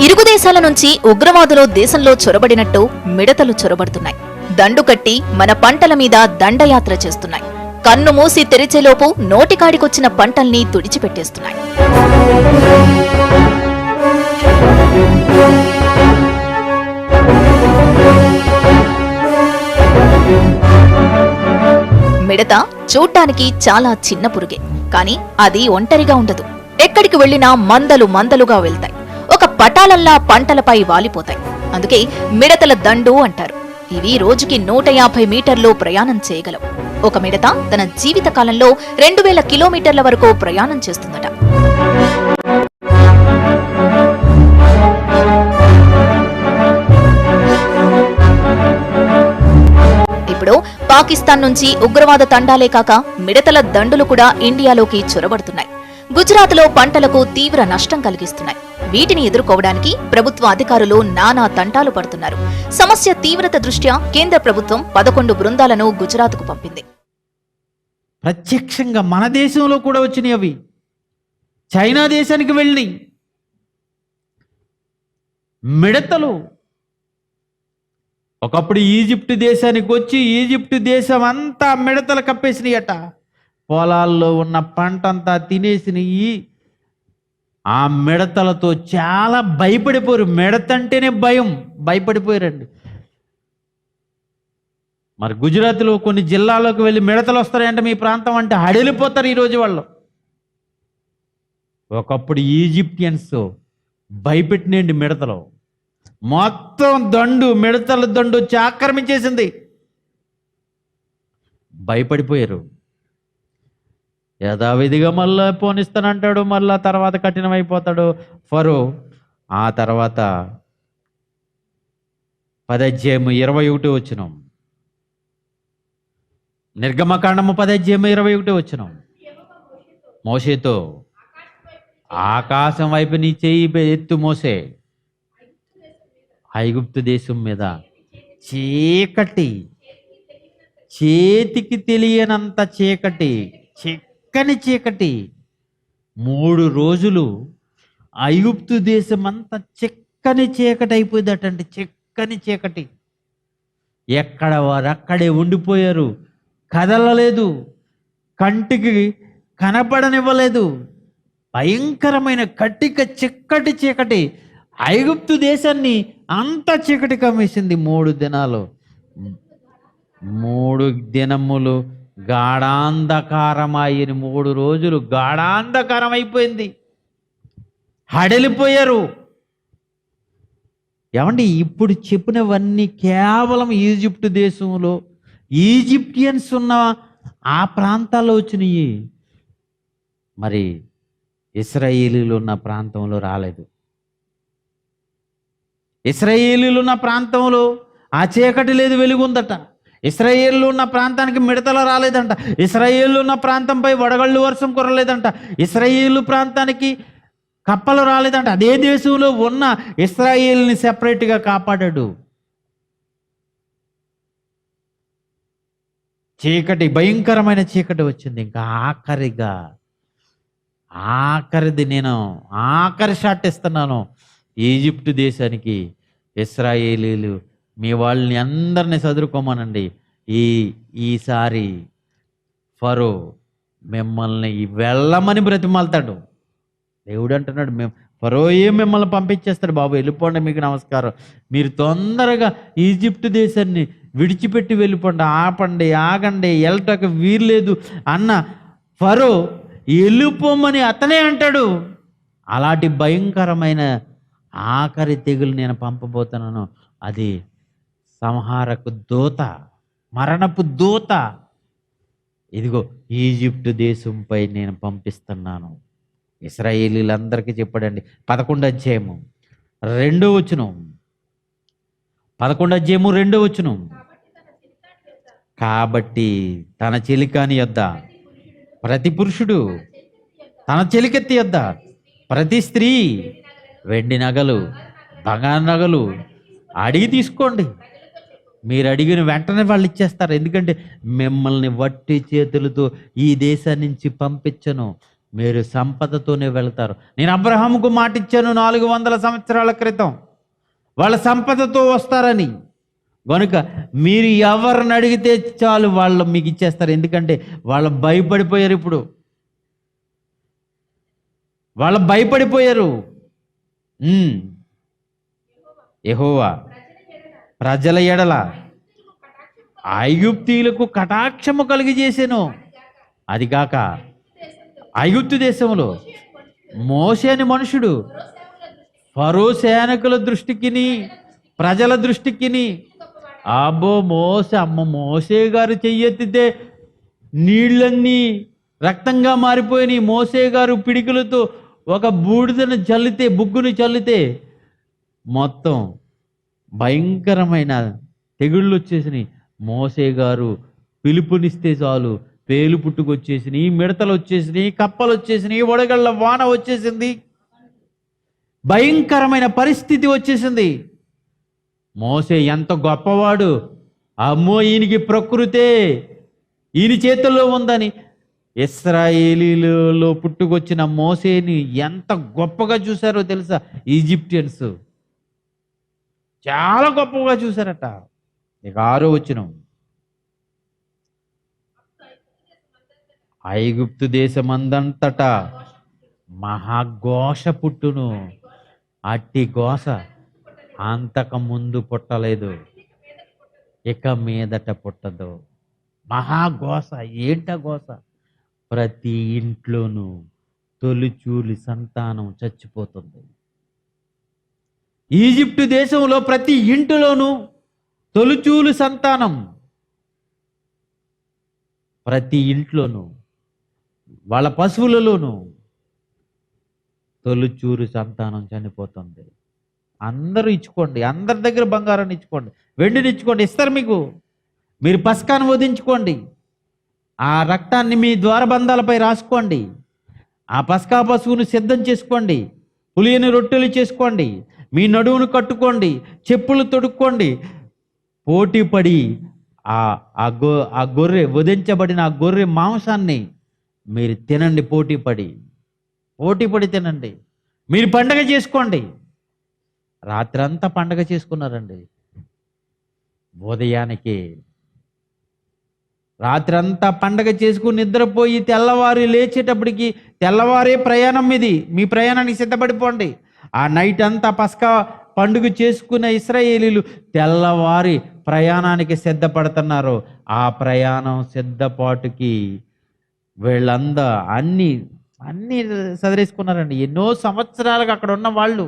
ఇరుగు దేశాల నుంచి ఉగ్రవాదులు దేశంలో చొరబడినట్టు మిడతలు చొరబడుతున్నాయి. దండు కట్టి మన పంటల మీద దండయాత్ర చేస్తున్నాయి. కన్ను మూసి తెరిచేలోపు నోటికాడికొచ్చిన పంటల్ని తుడిచిపెట్టేస్తున్నాయి. మిడత చూడ్డానికి చాలా చిన్న పురుగే, కానీ అది ఒంటరిగా ఉండదు. ఎక్కడికి వెళ్లినా మందలుగా వెళ్తాయి. ఒక పటాలల్లా పంటలపై వాలిపోతాయి. అందుకే మిడతల దండు అంటారు. ఇవి రోజుకి 150 మీటర్లు ప్రయాణం చేయగలవు. ఒక మిడత తన జీవిత కాలంలో 2000 కిలోమీటర్ల వరకు ప్రయాణం చేస్తుందట. ఇప్పుడు పాకిస్తాన్ నుంచి ఉగ్రవాద తండాలే కాక మిడతల దండులు కూడా ఇండియాలోకి చొరబడుతున్నాయి. గుజరాత్లో పంటలకు తీవ్ర నష్టం కలిగిస్తున్నాయి. వీటిని ఎదుర్కోవడానికి ప్రభుత్వ అధికారులు నానా తంటాలు పడుతున్నారు. సమస్య తీవ్రత దృష్ట్యా కేంద్ర ప్రభుత్వం 11 బృందాలను గుజరాత్కు పంపింది. ప్రత్యక్షంగా మన దేశంలో కూడా వచ్చినాయి అవి. చైనా దేశానికి వెళ్ళినాయి మిడతలు. ఒకప్పుడు ఈజిప్ట్ దేశానికి వచ్చి ఈజిప్ట్ దేశం అంతా మిడతలు కప్పేసినాయట. పొలాల్లో ఉన్న పంట అంతా తినేసినాయి. ఆ మిడతలతో చాలా భయపడిపోయారు. మిడత అంటేనే భయపడిపోయారండి. మరి గుజరాత్లో కొన్ని జిల్లాలోకి వెళ్ళి మిడతలు వస్తాయంటే మీ ప్రాంతం అంటే హడలిపోతారు ఈరోజు వాళ్ళు. ఒకప్పుడు ఈజిప్టియన్స్ భయపెట్టినండి మిడతలు. మొత్తం మిడతల దండు వచ్చి ఆక్రమించేసింది. భయపడిపోయారు. యథావిధిగా మళ్ళా పోనిస్తానంటాడు, మళ్ళా తర్వాత కఠినమైపోతాడు ఫరో. ఆ తర్వాత 10:21 నిర్గమకాండము 10:21 మోషేతో ఆకాశం వైపు నీ చెయ్యి ఎత్తు మోసే, ఐగుప్తు దేశం మీద చీకటి, చేతికి తెలియనంత చీకటి, చిక్కని చీకటి 3 రోజులు ఐగుప్తు దేశం అంతా చిక్కని చీకటి అయిపోయిందటండి. చిక్కని చీకటి. ఎక్కడ వారు అక్కడే ఉండిపోయారు. కదలలేదు, కంటికి కనపడనివ్వలేదు. భయంకరమైన చిక్కటి చీకటి ఐగుప్తు దేశాన్ని అంత చీకటి కమ్మేసింది. 3 దినాలు 3 దినములు గాఢాంధకారమైన 3 రోజులు గాఢాంధకారం అయిపోయింది. హడలిపోయారు. ఏమండి, ఇప్పుడు చెప్పినవన్నీ కేవలం ఈజిప్ట్ దేశంలో ఈజిప్టియన్స్ ఉన్న ఆ ప్రాంతాల్లో వచ్చినాయి. మరి ఇశ్రాయేలీలు ఉన్న ప్రాంతంలో రాలేదు. ఇశ్రాయేలీలు ఉన్న ప్రాంతంలో ఆ చీకటి లేదు, వెలుగుందట. ఇశ్రాయేలు ఉన్న ప్రాంతానికి మిడతలు రాలేదంట. ఇశ్రాయేలు ఉన్న ప్రాంతంపై వడగళ్ళు వర్షం కురలేదంట. ఇశ్రాయేలు ప్రాంతానికి కప్పలు రాలేదంట. అదే దేశంలో ఉన్న ఇశ్రాయేలుని సెపరేట్గా కాపాడాడు. చీకటి, భయంకరమైన చీకటి వచ్చింది. ఇంకా ఆఖరిది నేను ఆఖరి షాట్ ఇస్తున్నాను ఈజిప్టు దేశానికి. ఇశ్రాయేలీలు మీ వాళ్ళని అందరినీ చదువుకోమనండి. ఈసారి ఫరో మిమ్మల్ని వెళ్ళమని బ్రతిమాలతాడు. దేవుడు అంటున్నాడు, ఫరో మిమ్మల్ని పంపించేస్తాడు. బాబు వెళ్ళిపోండి, మీకు నమస్కారం, మీరు తొందరగా ఈజిప్టు దేశాన్ని విడిచిపెట్టి వెళ్ళిపోండి, ఆగండి, వెళ్ళటకు వీర్లేదు అన్న ఫరో వెళ్ళిపోమని అతనే అంటాడు. అలాంటి భయంకరమైన ఆఖరి తెగులు నేను పంపబోతున్నాను. అది సంహారపు దూత, మరణపు దూత. ఇదిగో ఈజిప్టు దేశంపై నేను పంపిస్తున్నాను. ఇశ్రాయేలీలందరికీ చెప్పాడండి. 11వ అధ్యాయము 2వ వచనం. 11వ అధ్యాయము 2వ వచనం. కాబట్టి తన చెలికాని యొద్ద ప్రతి పురుషుడు, తన చెలికెత్తి యొద్ద ప్రతి స్త్రీ వెండి నగలు, బంగారు నగలు అడిగి తీసుకోండి. మీరు అడిగిన వెంటనే వాళ్ళు ఇచ్చేస్తారు. ఎందుకంటే మిమ్మల్ని వట్టి చేతులతో ఈ దేశం నుంచి పంపించను, మీరు సంపదతోనే వెళ్తారు. నేను అబ్రహాముకు మాట ఇచ్చాను 400 సంవత్సరాల క్రితం, వాళ్ళ సంపదతో వస్తారని. కనుక మీరు ఎవరిని అడిగితే చాలు వాళ్ళు మీకు ఇచ్చేస్తారు. ఎందుకంటే వాళ్ళు భయపడిపోయారు. ఇప్పుడు వాళ్ళు భయపడిపోయారు. యెహోవా ప్రజల ఎడల ఐగుప్తీయులకు కటాక్షము కలిగజేసెను. అది కాక ఐగుప్తు దేశంలో మోషే అనే మనుషుడు ఫరో సేనకుల దృష్టికిని ప్రజల దృష్టికిని అబ్బో మోసే గారు చెయ్యెత్తితే నీళ్ళన్నీ రక్తంగా మారిపోయినాయి. మోసే గారు పిడికిలతో ఒక బూడిదను చల్లితే, బుగ్గుని చల్లితే మొత్తం భయంకరమైన తెగుళ్ళు వచ్చేసినాయి. మోసే గారు పిలుపునిస్తే చాలు పేలు పుట్టుకొచ్చేసినాయి, మిడతలు వచ్చేసినాయి, కప్పలు వచ్చేసినాయి, వడగళ్ళ వాన వచ్చేసింది, భయంకరమైన పరిస్థితి వచ్చేసింది. మోసే ఎంత గొప్పవాడు, అమ్మో ఈయనకి ప్రకృతే ఈయన చేతుల్లో ఉందని ఇశ్రాయేలీలో పుట్టుకొచ్చిన మోసేని ఎంత గొప్పగా చూశారో తెలుసా ఈజిప్షియన్స్, చాలా గొప్పగా చూశారట. ఇక 6వ వచనం, ఐగుప్తు దేశమందంతటా మహాఘోష పుట్టును. అట్టి ఘోష అంతకు ముందు పుట్టలేదు, ఇక మీదట పుట్టదు. మహాఘోష. ఏంట ఘోష? ప్రతి ఇంట్లోనూ తొలిచూలి సంతానం చచ్చిపోతుంది. ఈజిప్టు దేశంలో ప్రతి ఇంటిలోనూ తొలిచూలు సంతానం, ప్రతి ఇంట్లోనూ వాళ్ళ పశువులలోనూ తొలిచూరు సంతానం చనిపోతుంది. అందరూ ఇచ్చుకోండి, అందరి దగ్గర బంగారాన్ని ఇచ్చుకోండి, వెండిని ఇచ్చుకోండి, ఇస్తారు మీకు. మీరు పస్కాను వధించుకోండి, ఆ రక్తాన్ని మీ ద్వారబంధాలపై రాసుకోండి, ఆ పస్కా పశువును సిద్ధం చేసుకోండి, పులియని రొట్టెలు చేసుకోండి, మీ నడువును కట్టుకోండి, చెప్పులు తొడుక్కోండి, పోటీ పడి ఆ గొర్రె వధించబడిన ఆ గొర్రె మాంసాన్ని మీరు తినండి. పోటీ పడి తినండి. మీరు పండగ చేసుకోండి. రాత్రంతా పండగ చేసుకున్నారండి. ఉదయానికి రాత్రంతా పండగ చేసుకుని నిద్రపోయి తెల్లవారి లేచేటప్పటికి తెల్లవారే ప్రయాణం ఇది. మీ ప్రయాణానికి సిద్ధపడిపోండి. ఆ నైట్ అంతా పస్కా పండుగ చేసుకున్న ఇశ్రాయేలీలు తెల్లవారి ప్రయాణానికి సిద్ధపడుతున్నారు. ఆ ప్రయాణం సిద్ధపాటుకి వీళ్ళందా అన్నీ సదిరేసుకున్నారండి. ఎన్నో సంవత్సరాలుగా అక్కడ ఉన్న వాళ్ళు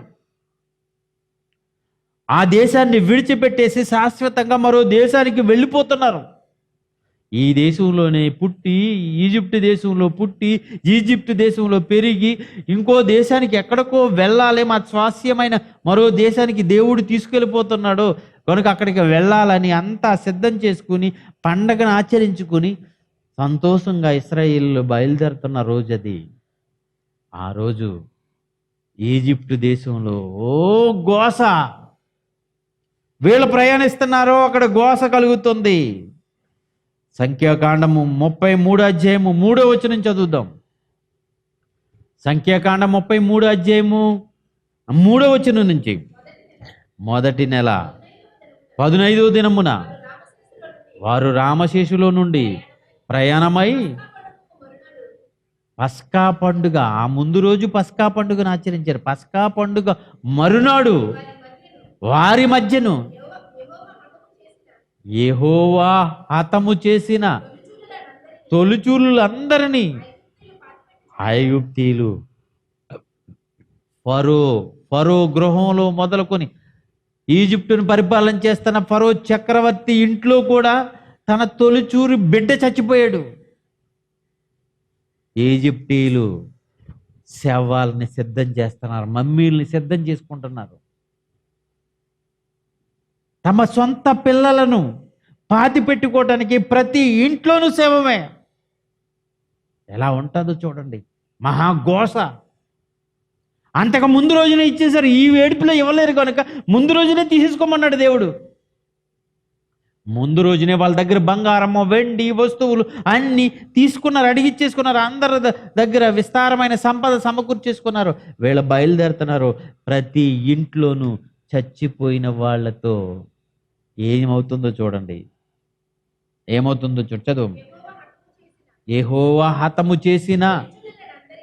ఆ దేశాన్ని విడిచిపెట్టేసి శాశ్వతంగా మరో దేశానికి వెళ్ళిపోతున్నారు. ఈ దేశంలోనే పుట్టి, ఈజిప్ట్ దేశంలో పుట్టి, ఈజిప్ట్ దేశంలో పెరిగి, ఇంకో దేశానికి ఎక్కడికో వెళ్ళాలి, మా స్వాస్యమైన మరో దేశానికి దేవుడు తీసుకెళ్ళిపోతున్నాడు కనుక అక్కడికి వెళ్ళాలని అంతా సిద్ధం చేసుకుని పండగను ఆచరించుకుని సంతోషంగా ఇశ్రాయేలు బయలుదేరుతున్న రోజు అది. ఆ రోజు ఈజిప్ట్ దేశంలో గోస, వీళ్ళు ప్రయాణిస్తున్నారో అక్కడ గోస కలుగుతుంది. సంఖ్యాకాండము 33 అధ్యాయము 3వ వచనం చదువుదాం. సంఖ్యాకాండం 33 అధ్యాయము 3వ వచనం నుంచి, మొదటి నెల 15వ దినమున వారు రామశేషులో నుండి ప్రయాణమై పస్కా పండుగ, ఆ ముందు రోజు పస్కా పండుగను ఆచరించారు. పస్కా పండుగ మరునాడు వారి మధ్యను యెహోవా హతము చేసిన తొలిచూలులందరినీ ఐగుప్తీయులు ఫరో గృహంలో మొదలుకొని ఈజిప్టును పరిపాలన చేస్తున్న ఫరో చక్రవర్తి ఇంట్లో కూడా తన తొలిచూరు బిడ్డ చచ్చిపోయాడు. ఈజిప్టీయులు శవాల్ని సిద్ధం చేస్తున్నారు, మమ్మీల్ని సిద్ధం చేసుకుంటున్నారు. తమ సొంత పిల్లలను పాతి పెట్టుకోవటానికి ప్రతి ఇంట్లోనూ శవమే. ఎలా ఉంటుందో చూడండి, మహాఘోష. అంతకు ముందు రోజునే ఇచ్చేసారు. ఈ వేడుపులో ఇవ్వలేరు కనుక ముందు రోజునే తీసేసుకోమన్నాడు దేవుడు. ముందు రోజునే వాళ్ళ దగ్గర బంగారము, వెండి, వస్తువులు అన్నీ తీసుకున్నారు, అడిగిచ్చేసుకున్నారు. అందరి దగ్గర విస్తారమైన సంపద సమకూర్చేసుకున్నారు. వీళ్ళు బయలుదేరుతున్నారు. ప్రతి ఇంట్లోనూ చచ్చిపోయిన వాళ్ళతో ఏమవుతుందో చూడండి, ఏమవుతుందో చదువు. యెహోవా హతము చేసిన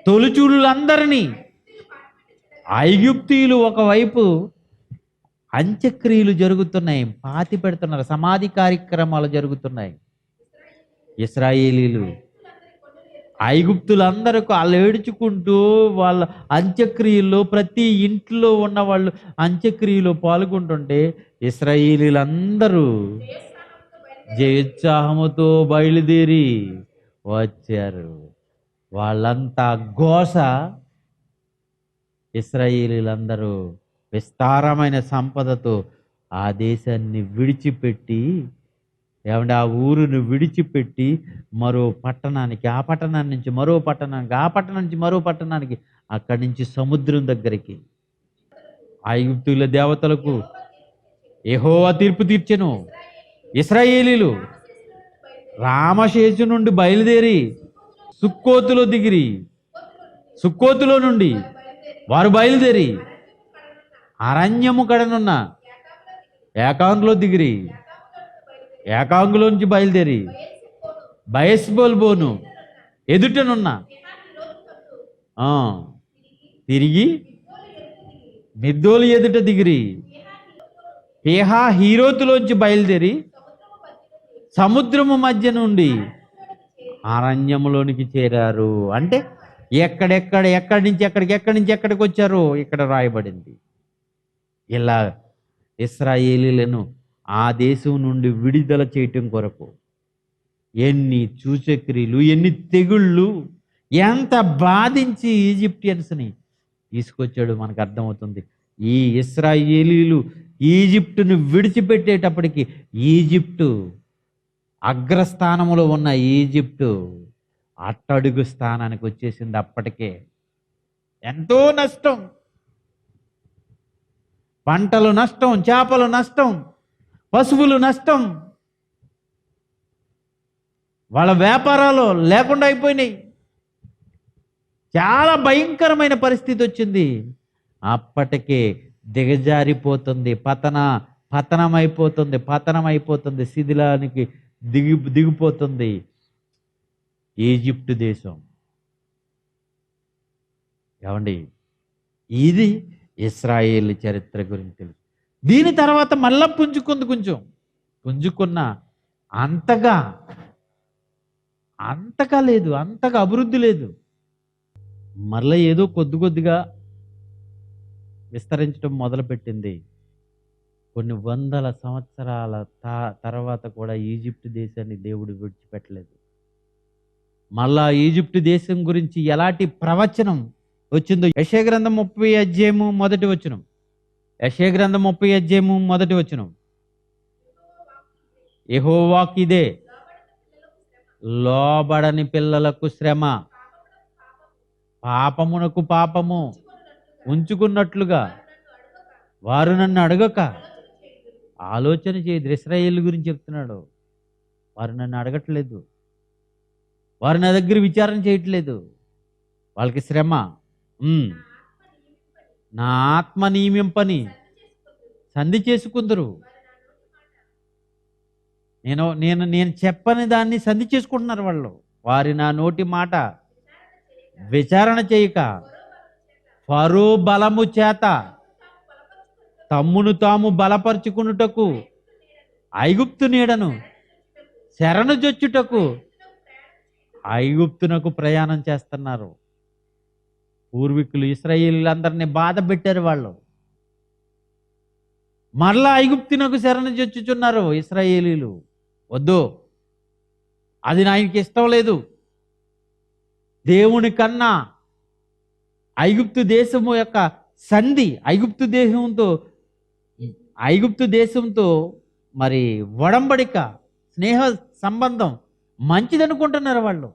తొలిచూలులందరినీ ఐగుప్తీయులు ఒకవైపు అంత్యక్రియలు జరుగుతున్నాయి, పాతి పెడుతున్నారు, సమాధి కార్యక్రమాలు జరుగుతున్నాయి. ఇశ్రాయేలీలు ఐగుప్తులందరూ వాళ్ళు ఏడ్చుకుంటూ వాళ్ళ అంత్యక్రియల్లో ప్రతి ఇంట్లో ఉన్న వాళ్ళు అంత్యక్రియలో పాల్గొంటుంటే ఇశ్రాయేలీలందరూ జయోత్సాహముతో బయలుదేరి వచ్చారు. వాళ్ళంతా ఘోష. ఇశ్రాయేలీలందరూ విస్తారమైన సంపదతో ఆ దేశాన్ని విడిచిపెట్టి, ఏమంటే ఆ ఊరును విడిచిపెట్టి మరో పట్టణానికి, ఆ పట్టణాన్ని నుంచి మరో పట్టణానికి, ఆ పట్టణం నుంచి మరో పట్టణానికి, అక్కడి నుంచి సముద్రం దగ్గరికి. ఐగుప్తుల దేవతలకు యెహోవా తీర్పు తీర్చెను. ఇశ్రాయేలీలు రామశేషు నుండి బయలుదేరి సుక్కోతులో దిగిరి. సుక్కోతులో నుండి వారు బయలుదేరి అరణ్యము కడనున్న ఏకాంగులో దిగిరి. ఏకాంగులో నుంచి బయలుదేరి బయస్బోల్బోను ఎదుటనున్న తిరిగి మిద్దోలు ఎదుట దిగిరి. పేహా హీరోతులోంచి బయలుదేరి సముద్రము మధ్య నుండి అరణ్యములోనికి చేరారు. అంటే ఎక్కడి నుంచి ఎక్కడికి వచ్చారో ఇక్కడ రాయబడింది. ఇలా ఇశ్రాయేలీలను ఆ దేశం నుండి విడుదల చేయటం కొరకు ఎన్ని సూచక్రియలు, ఎన్ని తెగుళ్ళు, ఎంత బాధించి ఈజిప్టియన్స్ని తీసుకొచ్చాడు మనకు అర్థమవుతుంది. ఈ ఇశ్రాయేలీలు ఈజిప్టును విడిచిపెట్టేటప్పటికి ఈజిప్టు అగ్రస్థానంలో ఉన్న ఈజిప్టు అట్టడుగు స్థానానికి వచ్చేసింది. అప్పటికే ఎంతో నష్టం, పంటలు నష్టం, చేపలు నష్టం, పశువులు నష్టం, వాళ్ళ వ్యాపారాలు లేకుండా అయిపోయినాయి. చాలా భయంకరమైన పరిస్థితి వచ్చింది. అప్పటికే దిగజారిపోతుంది, పతనమైపోతుంది, శిథిలానికి దిగిపోతుంది ఈజిప్టు దేశం. ఏమండి, ఇది ఇశ్రాయేల్ చరిత్ర గురించి తెలుసు. దీని తర్వాత మళ్ళా పుంజుకున్న అంతగా లేదు, అంతగా అభివృద్ధి లేదు. మళ్ళీ ఏదో కొద్దిగా విస్తరించడం మొదలుపెట్టింది. కొన్ని వందల సంవత్సరాల తర్వాత కూడా ఈజిప్టు దేశాన్ని దేవుడు విడిచిపెట్టలేదు. మళ్ళా ఈజిప్టు దేశం గురించి ఎలాంటి ప్రవచనం వచ్చిందో యెషయా గ్రంథం 30 అధ్యాయము 1 వచనం. యెషయా గ్రంథం 30 అధ్యాయము 1 వచనం. యెహోవాకిదే లోబడని పిల్లలకు శ్రమ, పాపమునకు పాపము ఉంచుకున్నట్లుగా వారు నన్ను అడగక ఆలోచన చేయదు. ఇశ్రాయేలు గురించి చెప్తున్నాడు. వారు నన్ను అడగట్లేదు, వారు నా దగ్గర విచారణ చేయట్లేదు. వాళ్ళకి శ్రమ. నా ఆత్మ నియమింపని సంధి చేసుకుందరు. నేను చెప్పని దాన్ని సంధి చేసుకుంటున్నారు వాళ్ళు. వారి నా నోటి మాట విచారణ చేయక ఫరో బలము చేత తమ్మును తాము బలపరుచుకునుటకు ఐగుప్తు నీడను శరణు జొచ్చుటకు ఐగుప్తునకు ప్రయాణం చేస్తున్నారు. పూర్వీకులు ఇశ్రాయేలీలందరినీ బాధ పెట్టారు వాళ్ళు. మరలా ఐగుప్తునకు శరణు జొచ్చుచున్నారు ఇశ్రాయేలీలు. వద్దు, అది ఆయనకి ఇష్టం లేదు. దేవుని కన్నా ఐగుప్తు దేశము యొక్క సంధి, ఐగుప్తు దేశంతో మరి ఒడంబడిక, స్నేహ సంబంధం మంచిదనుకుంటున్నారు వాళ్ళు.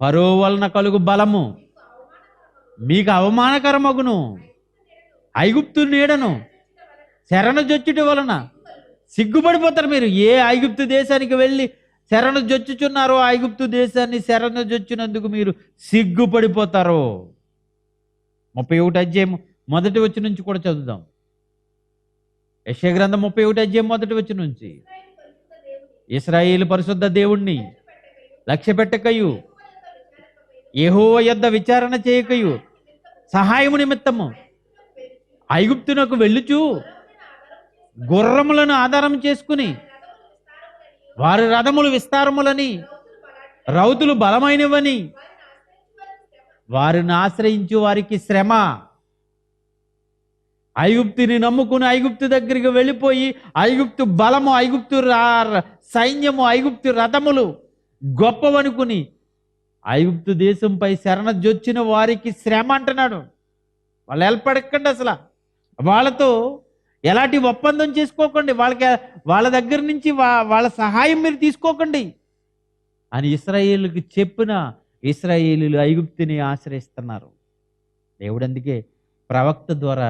ఫరో వలన కలుగు బలము మీకు అవమానకరమగును, ఐగుప్తు నీడను శరణు జొచ్చుట వలన సిగ్గుపడిపోతారు మీరు. ఏ ఐగుప్తు దేశానికి వెళ్ళి శరణు జొచ్చుచున్నారో ఐగుప్తు దేశాన్ని శరణు జొచ్చినందుకు మీరు సిగ్గుపడిపోతారు. 31 అధ్యాయం 1 వచనం నుంచి కూడా చదువుదాం. యెషయా గ్రంథం 31 అధ్యాయం 1 వచనం నుంచి. ఇశ్రాయేలు పరిశుద్ధ దేవుణ్ణి లక్ష్య పెట్టకయు, యెహోవా యొద్ద విచారణ చేయకయు, సహాయము నిమిత్తము ఐగుప్తునకు వెళ్ళుచు గుర్రములను ఆధారం చేసుకుని వారి రథములు విస్తారములని, రౌతులు బలమైనవని, వారిని ఆశ్రయించు వారికి శ్రమ. ఐగుప్తుని నమ్ముకుని ఐగుప్తు దగ్గరికి వెళ్ళిపోయి ఐగుప్తు బలము, ఐగుప్తు సైన్యము, ఐగుప్తు రథములు గొప్పవనుకుని ఐగుప్తు దేశంపై శరణజొచ్చిన వారికి శ్రమ అంటున్నాడు. వాళ్ళు ఏర్పడకండి, అసలు వాళ్ళతో ఎలాంటి ఒప్పందం చేసుకోకండి, వాళ్ళ దగ్గర నుంచి వాళ్ళ సహాయం మీరు తీసుకోకండి అని ఇశ్రాయేలుకి చెప్పిన ఇశ్రాయేలీలు ఐగుప్తుని ఆశ్రయిస్తున్నారు. దేవుడు అందుకే ప్రవక్త ద్వారా,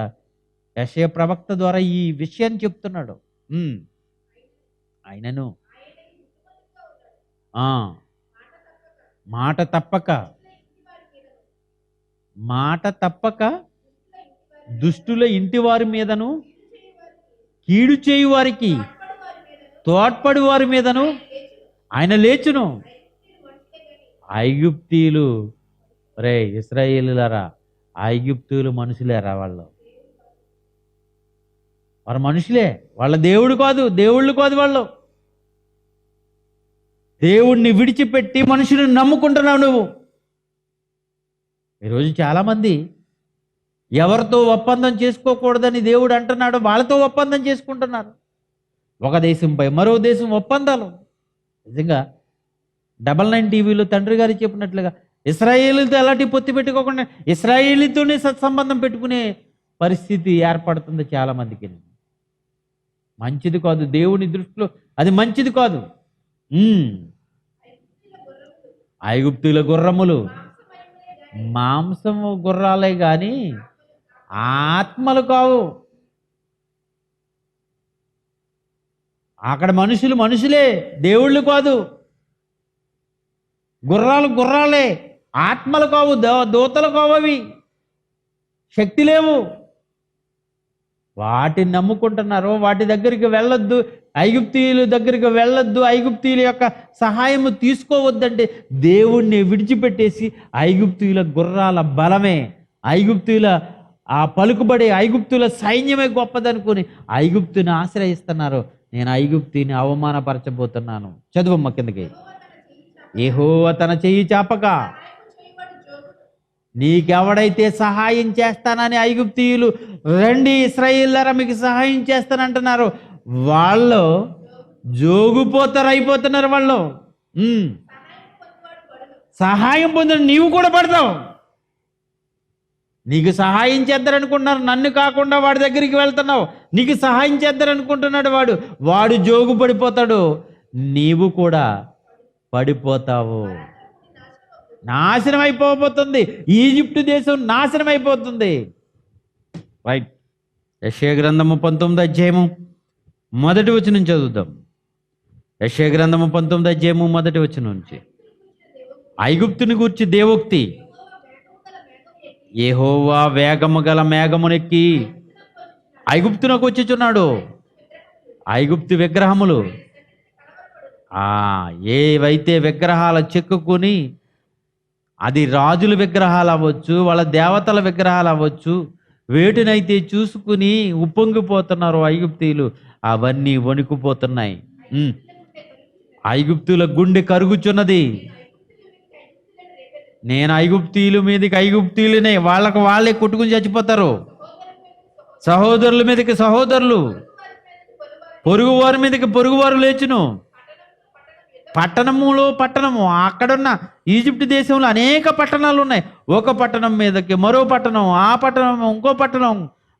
యెషయా ప్రవక్త ద్వారా ఈ విషయాన్ని చెప్తున్నాడు. ఆయనను మాట తప్పక దుష్టుల ఇంటి వారి మీదను, కీడు చేయు వారికి తోడ్పడి వారి మీదను ఆయన లేచును. ఐగుప్తీయులు, రే ఇశ్రాయేలులారా, ఐగుప్తీయులు మనుషులేరా? వారు మనుషులే, వాళ్ళ దేవుడు కాదు, దేవుళ్ళు కాదు. వాళ్ళు దేవుణ్ణి విడిచిపెట్టి మనుషులను నమ్ముకుంటున్నావు నువ్వు. ఈరోజు చాలామంది ఎవరితో ఒప్పందం చేసుకోకూడదని దేవుడు అంటున్నాడు, వాళ్ళతో ఒప్పందం చేసుకుంటున్నారు. ఒక దేశంపై మరో దేశం ఒప్పందాలు. నిజంగా 99 టీవీలో తండ్రి గారు చెప్పినట్లుగా ఇశ్రాయేలుతో ఎలాంటి పొత్తి పెట్టుకోకుండా ఇశ్రాయేలీతోనే సత్సంబంధం పెట్టుకునే పరిస్థితి ఏర్పడుతుంది చాలామందికి. మంచిది కాదు, దేవుని దృష్టిలో అది మంచిది కాదు. ఐగుప్తుల గుర్రములు మాంసము గుర్రాలే గాని ఆత్మలు కావు. అక్కడ మనుషులు మనుషులే, దేవుళ్ళు కాదు. గుర్రాలు గుర్రాలే, ఆత్మలు కావు, దూతలు కావు. అవి శక్తి లేవు. వాటిని నమ్ముకుంటున్నారు. వాటి దగ్గరికి వెళ్ళొద్దు, ఐగుప్తీయుల దగ్గరికి వెళ్ళొద్దు, ఐగుప్తీయుల యొక్క సహాయము తీసుకోవద్దంటే దేవుణ్ణి విడిచిపెట్టేసి ఐగుప్తీయుల గుర్రాల బలమే, ఐగుప్తీయుల ఆ పలుకుబడి, ఐగుప్తుల సైన్యమే గొప్పదనుకుని ఐగుప్తుని ఆశ్రయిస్తున్నారు. నేను ఐగుప్తిని అవమానపరచబోతున్నాను. చదువమ్మ కిందకి. యెహోవా తన చెయ్యి చాపక నీకెవడైతే సహాయం చేస్తానని ఐగుప్తీయులు రండి ఇశ్రాయేలులారా మీకు సహాయం చేస్తానంటున్నారు, వాళ్ళు జోగుపోతారు, అయిపోతున్నారు. వాళ్ళు సహాయం పొందిన నీవు కూడా పడతావు. నీకు సహాయం చేద్దారనుకుంటున్నారు, నన్ను కాకుండా వాడి దగ్గరికి వెళ్తున్నావు. నీకు సహాయం చేద్దారనుకుంటున్నాడు వాడు జోగు పడిపోతాడు, నీవు కూడా పడిపోతావు. నాశనం అయిపోబోతుంది. ఈజిప్టు దేశం నాశనం అయిపోతుంది. రైట్. యెషయా గ్రంథము 19వ అధ్యాయము 1వ వచనం చదువుదాం. యెషయా గ్రంథము 19వ అధ్యాయము 1వ వచనం నుంచి. ఐగుప్తుని గూర్చి దేవోక్తి. యెహోవా వేగము గల మేఘమునెక్కి ఐగుప్తునకు వచ్చుచున్నాడు. ఐగుప్తు విగ్రహములు, ఏవైతే విగ్రహాలు చెక్కుకొని, అది రాజుల విగ్రహాలు అవ్వచ్చు, వాళ్ళ దేవతల విగ్రహాలు అవ్వచ్చు, వేటినైతే చూసుకుని ఉప్పొంగిపోతున్నారు ఐగుప్తీయులు, అవన్నీ వణికిపోతున్నాయి. ఐగుప్తుల గుండె కరుగుచున్నది. నేను ఐగుప్తీయుల మీదకి ఐగుప్తీయులనే, వాళ్ళకు వాళ్ళే కొట్టుకుని చచ్చిపోతారు. సహోదరుల మీదకి సహోదరులు, పొరుగువారి మీదకి పొరుగువారు లేచును. పట్టణము అక్కడున్న ఈజిప్ట్ దేశంలో అనేక పట్టణాలు ఉన్నాయి. ఒక పట్టణం మీదకి మరో పట్టణం, ఆ పట్టణం ఇంకో పట్టణం,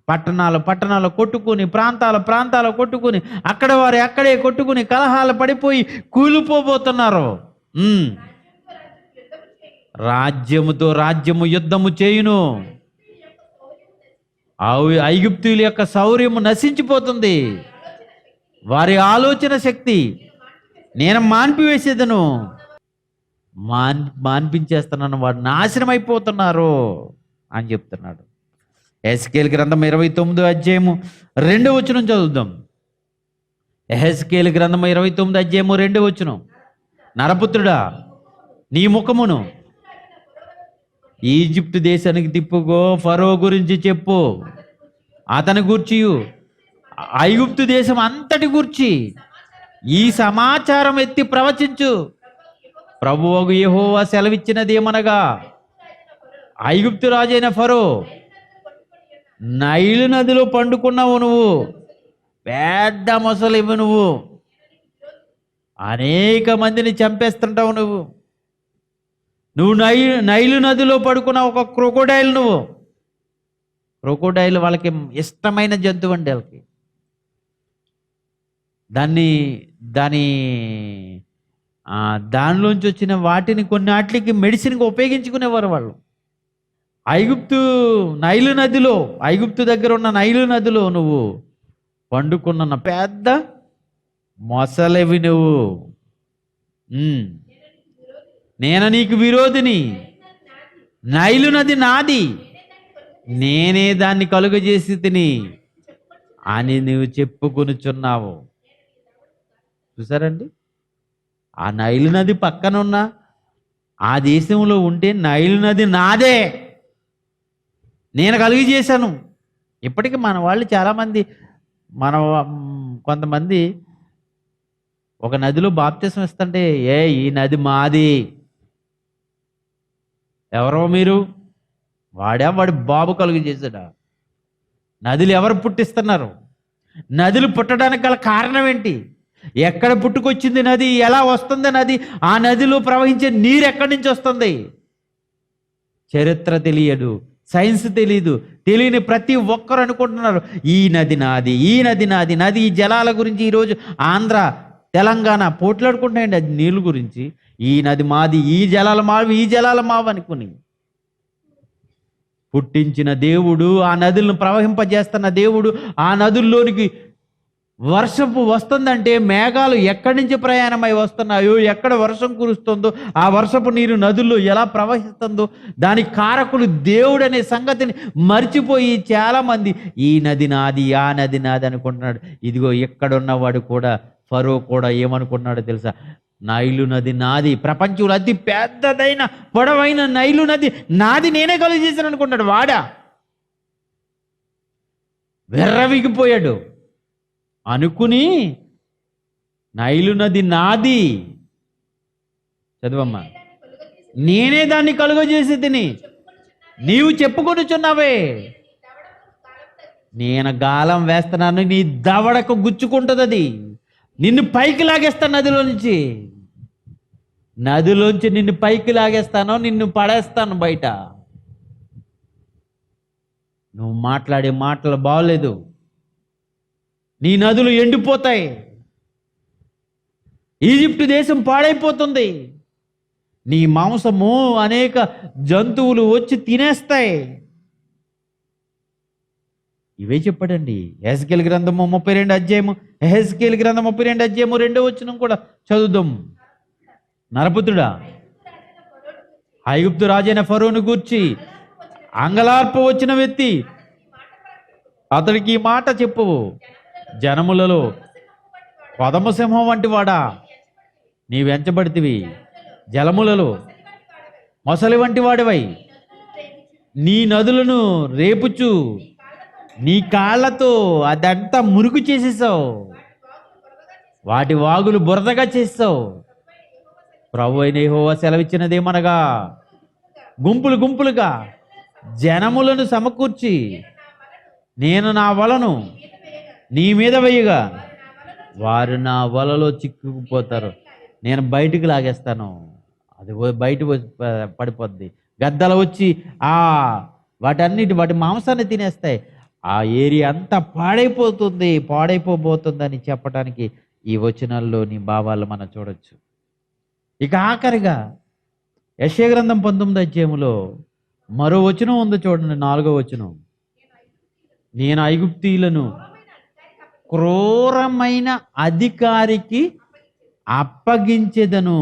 పట్టణాలు కొట్టుకుని, ప్రాంతాలు కొట్టుకుని, అక్కడ వారు అక్కడే కొట్టుకుని కలహాలు పడిపోయి కూలిపోబోతున్నారు. రాజ్యముతో రాజ్యము యుద్ధము చేయును. ఐగుప్తీయుల యొక్క శౌర్యము నశించిపోతుంది. వారి ఆలోచన శక్తి నేను మాన్పివేసేదను, మాన్పించేస్తున్నాను, వాడు నాశనం అయిపోతున్నారు అని చెప్తున్నాడు. యెహెజ్కేలు గ్రంథం 29వ అధ్యాయము 2వ వచనం చదువుదాం. యెహెజ్కేలు గ్రంథం 29వ అధ్యాయము 2వ వచనం. నరపుత్రుడా, నీ ముఖమును ఈజిప్టు దేశానికి తిప్పుకో, ఫరో గురించి చెప్పు, అతని గూర్చి ఐగుప్తు దేశం అంతటి గూర్చి ఈ సమాచారం ఎత్తి ప్రవచించు. ప్రభువగు యెహోవా సెలవిచ్చినదేమనగా, ఐగుప్తు రాజైన ఫరో, నైలు నదిలో పండుకున్నావు నువ్వు, పెద్ద మొసలివి నువ్వు, అనేక మందిని చంపేస్తుంటావు నువ్వు. నువ్వు నైలు నదిలో పడుకున్న ఒక క్రొకోడైల్ నువ్వు. క్రొకోడైల్ వాళ్ళకి ఇష్టమైన జంతువు అండి. వాళ్ళకి దానిలోంచి వచ్చిన వాటిని కొన్నిటికి మెడిసిన్గా ఉపయోగించుకునేవారు వాళ్ళు. ఐగుప్తు దగ్గర ఉన్న నైలు నదిలో నువ్వు పండుకున్న పెద్ద మొసలివి నువ్వు. నేను నీకు విరోధిని, నైలు నది నాది, నేనే దాన్ని కలుగజేసి తిని అని నువ్వు చెప్పుకొనుచున్నావు. చూసారండి, ఆ నైలు నది పక్కనున్న ఆ దేశంలో ఉంటే నైలు నది నాదే, నేను కలిగి చేశాను. ఇప్పటికీ మన వాళ్ళు చాలామంది, కొంతమంది ఒక నదిలో బాప్తిసం ఇస్తుంటే, ఈ నది మాది, ఎవరో మీరు, వాడి బాబు కలుగు చేశాడా? నదులు ఎవరు పుట్టిస్తున్నారు? నదులు పుట్టడానికి గల కారణం ఏంటి? ఎక్కడ పుట్టుకొచ్చింది నది? ఎలా వస్తుంది నది? ఆ నదిలో ప్రవహించే నీరు ఎక్కడి నుంచి వస్తుంది? చరిత్ర తెలియదు, సైన్స్ తెలియదు. తెలియని ప్రతి ఒక్కరు అనుకుంటున్నారు ఈ నది నాది, ఈ నది నాది. నది ఈ జలాల గురించి ఈరోజు ఆంధ్ర, తెలంగాణ పోట్లాడుకుంటున్నాయండి అది నీళ్ళ గురించి. ఈ నది మాది, ఈ జలాల మావి, ఈ జలాల మావి అనుకుని. పుట్టించిన దేవుడు, ఆ నదులను ప్రవహింపజేస్తున్న దేవుడు, ఆ నదుల్లోనికి వర్షపు వస్తుందంటే మేఘాలు ఎక్కడి నుంచి ప్రయాణమై వస్తున్నాయో, ఎక్కడ వర్షం కురుస్తుందో, ఆ వర్షపు నీరు నదుల్లో ఎలా ప్రవహిస్తుందో దానికి కారకులు దేవుడు అనే సంగతిని మర్చిపోయి చాలామంది ఈ నది నాది, ఆ నది నాది అనుకుంటున్నాడు. ఇదిగో ఎక్కడున్నవాడు కూడా, ఫరో కూడా ఏమనుకున్నాడో తెలుసా? నైలు నది నాది, ప్రపంచంలో అతి పెద్దదైన పొడవైన నైలు నది నాది, నేనే కలుగు చేశాను అనుకున్నాడు. వాడా వెర్రవిగిపోయాడు. అనుకుని నైలు నది నాది, చదువమ్మా, నేనే దాన్ని కలుగజేసి తిని నీవు చెప్పుకొనుచున్నావే. నేను గాలం వేస్తున్నాను, నీ దవడకు గుచ్చుకుంటుంది అది, నిన్ను పైకి లాగేస్తాను నదిలోంచి నిన్ను పైకి లాగేస్తాను, నిన్ను పడేస్తాను బయట. నువ్వు మాట్లాడే మాటలు బాగోలేదు, నీ నదులు ఎండిపోతాయి, ఈజిప్టు దేశం పాడైపోతుంది, నీ మాంసము అనేక జంతువులు వచ్చి తినేస్తాయి. ఇవే చెప్పాడండి. ఎహెజ్కేలు గ్రంథము 32 అధ్యాయము, ఎహెజ్కేలు గ్రంథం 32 అధ్యాయము 2వ వచనం కూడా చదువుదాం. నరపుత్రుడా, ఐగుప్తు రాజైన ఫరోను గూర్చి అంగలార్పు వచ్చిన వ్యక్తి, అతడికి ఈ మాట చెప్పు, జనములలో పదమసింహం వంటి వాడా, నీ వెంచబడితివి, జలములలో మొసలి వంటి వాడివై నీ నదులను రేపుచు నీ కాళ్ళతో అదంతా మురుగు చేసేసావు, వాటి వాగులు బురదగా చేసావు. ప్రభు అయిన యెహోవా సెలవిచ్చినదేమనగా, గుంపులు గుంపులుగా జనములను సమకూర్చి నేను నా వలను నీ మీద వేయగా వారు నా వలలో చిక్కుకుపోతారు. నేను బయటికి లాగేస్తాను, అది బయట పడిపోద్ది. గద్దలు వచ్చి వాటి మాంసాన్ని తినేస్తాయి. ఆ ఏరియా అంతా పాడైపోబోతుందని చెప్పడానికి ఈ వచనాల్లోని భావాలు మనం చూడొచ్చు. ఇక ఆఖరిగా యెషయా గ్రంథం 19 అధ్యాయములో మరో వచనం ఉంది చూడండి, 4వ వచనం. నేను ఐగుప్తీయులను క్రూరమైన అధికారికి అప్పగించెదను.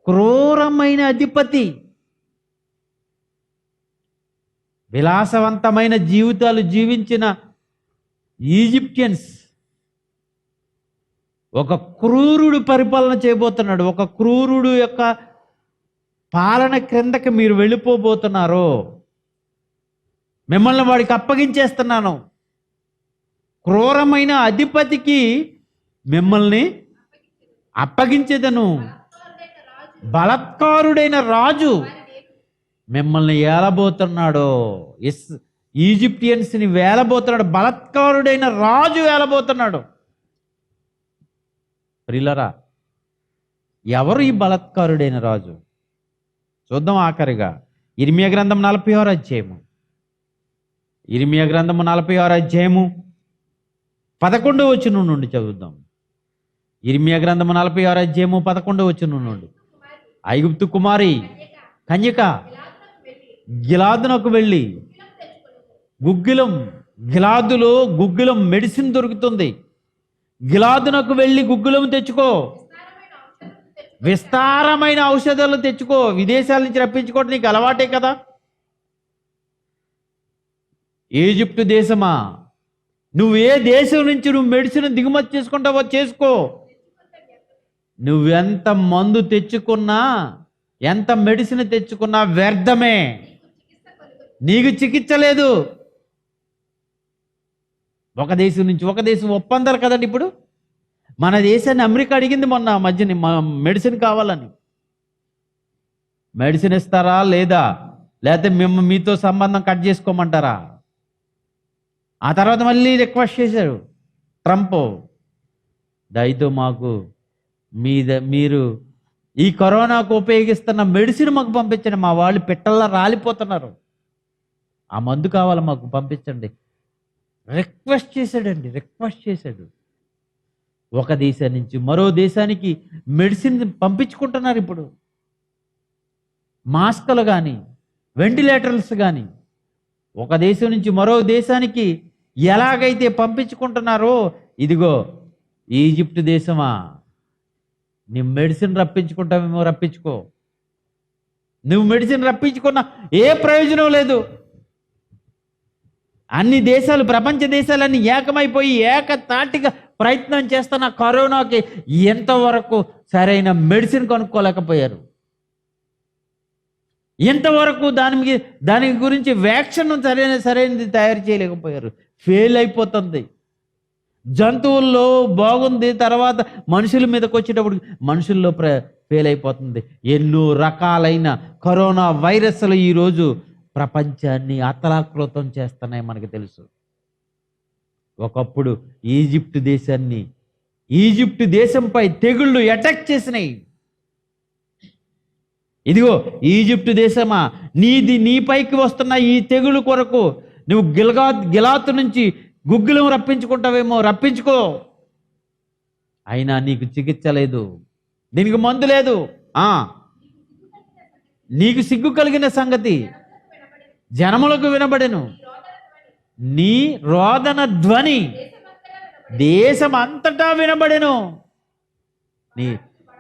క్రూరమైన అధిపతి, విలాసవంతమైన జీవితాలు జీవించిన ఈజిప్షియన్స్ ఒక క్రూరుడు పరిపాలన చేయబోతున్నాడు. ఒక క్రూరుడు యొక్క పాలన క్రిందకి మీరు వెళ్ళిపోబోతున్నారు. మిమ్మల్ని వాడికి అప్పగించేస్తున్నాను. క్రూరమైన అధిపతికి మిమ్మల్ని అప్పగించేదను. బలత్కారుడైన రాజు మిమ్మల్ని ఏలబోతున్నాడు. ఈజిప్టియన్స్ని వేలబోతున్నాడు. బలత్కారుడైన రాజు వేలబోతున్నాడు. ప్రియులరా, ఎవరు ఈ బలత్కారుడైన రాజు? చూద్దాం ఆఖరిగా ఇర్మియా గ్రంథం 46వ అధ్యాయము. ఇర్మియా గ్రంథము 46వ అధ్యాయము 11వ వచనం నుండి చదువుదాం. ఇర్మియా గ్రంథము 46వ అధ్యాయము 11వ వచనం నుండి. ఐగుప్తు కుమారి కన్యక గిలాదునకు వెళ్ళి గిలాదులో గుగ్గిలం మెడిసిన్ దొరుకుతుంది. గిలాదునకు వెళ్ళి గుగ్గిలం తెచ్చుకో, విస్తారమైన ఔషధాలు తెచ్చుకో. విదేశాల నుంచి రప్పించుకోవడం నీకు అలవాటే కదా. ఈజిప్టు దేశమా, నువ్వు ఏ దేశం నుంచి నువ్వు మెడిసిన్ దిగుమతి చేసుకుంటావో చేసుకో. నువ్వెంత మందు తెచ్చుకున్నా, ఎంత మెడిసిన్ తెచ్చుకున్నా వ్యర్థమే, నీకు చికిత్స లేదు. ఒక దేశం నుంచి ఒక దేశం ఒప్పందాలు కదండి. ఇప్పుడు మన దేశాన్ని అమెరికా అడిగింది మొన్న మధ్యని మెడిసిన్ కావాలని. మెడిసిన్ ఇస్తారా లేదా, లేకపోతే మీతో సంబంధం కట్ చేసుకోమంటారా? ఆ తర్వాత మళ్ళీ రిక్వెస్ట్ చేశారు ట్రంప్, దయతో మాకు మీరు ఈ కరోనాకు ఉపయోగిస్తున్న మెడిసిన్ మాకు పంపించండి, మా వాళ్ళు పిట్టల్లా రాలిపోతున్నారు, ఆ మందు కావాలి మాకు పంపించండి. రిక్వెస్ట్ చేశాడు. ఒక దేశం నుంచి మరో దేశానికి మెడిసిన్ పంపించుకుంటున్నారు. ఇప్పుడు మాస్కులు కానీ, వెంటిలేటర్స్ కానీ ఒక దేశం నుంచి మరో దేశానికి ఎలాగైతే పంపించుకుంటున్నారో, ఇదిగో ఈజిప్ట్ దేశమా, నీ మెడిసిన్ రప్పించుకుంటావేమో రప్పించుకో. నువ్వు మెడిసిన్ రప్పించుకున్నా ఏ ప్రయోజనం లేదు. అన్ని దేశాలు, ప్రపంచ దేశాలన్నీ ఏకమైపోయి ఏకతాటిగా ప్రయత్నం చేస్తున్న కరోనాకి ఎంతవరకు సరైన మెడిసిన్ కనుక్కోలేకపోయారు. ఇంతవరకు దాని గురించి వ్యాక్సిన్ సరైనది తయారు చేయలేకపోయారు. ఫెయిల్ అయిపోతుంది. జంతువుల్లో బాగుంది, తర్వాత మనుషుల మీదకి వచ్చేటప్పుడు మనుషుల్లో ఫెయిల్ అయిపోతుంది. ఎన్నో రకాలైన కరోనా వైరస్లు ఈరోజు ప్రపంచాన్ని అతలాకుతం చేస్తున్నాయి. మనకు తెలుసు. ఒకప్పుడు ఈజిప్ట్ దేశంపై తెగుళ్ళు అటాక్ చేసినాయి. ఇదిగో ఈజిప్టు దేశమా, నీ పైకి వస్తున్న ఈ తెగులు కొరకు నువ్వు గిలాతు నుంచి గుగ్గిలం రప్పించుకుంటావేమో రప్పించుకో. అయినా నీకు చికిత్స లేదు, దీనికి మందు లేదు. నీకు సిగ్గు కలిగిన సంగతి జనములకు వినబడెను. నీ రోదన ధ్వని దేశమంతటా వినబడెను.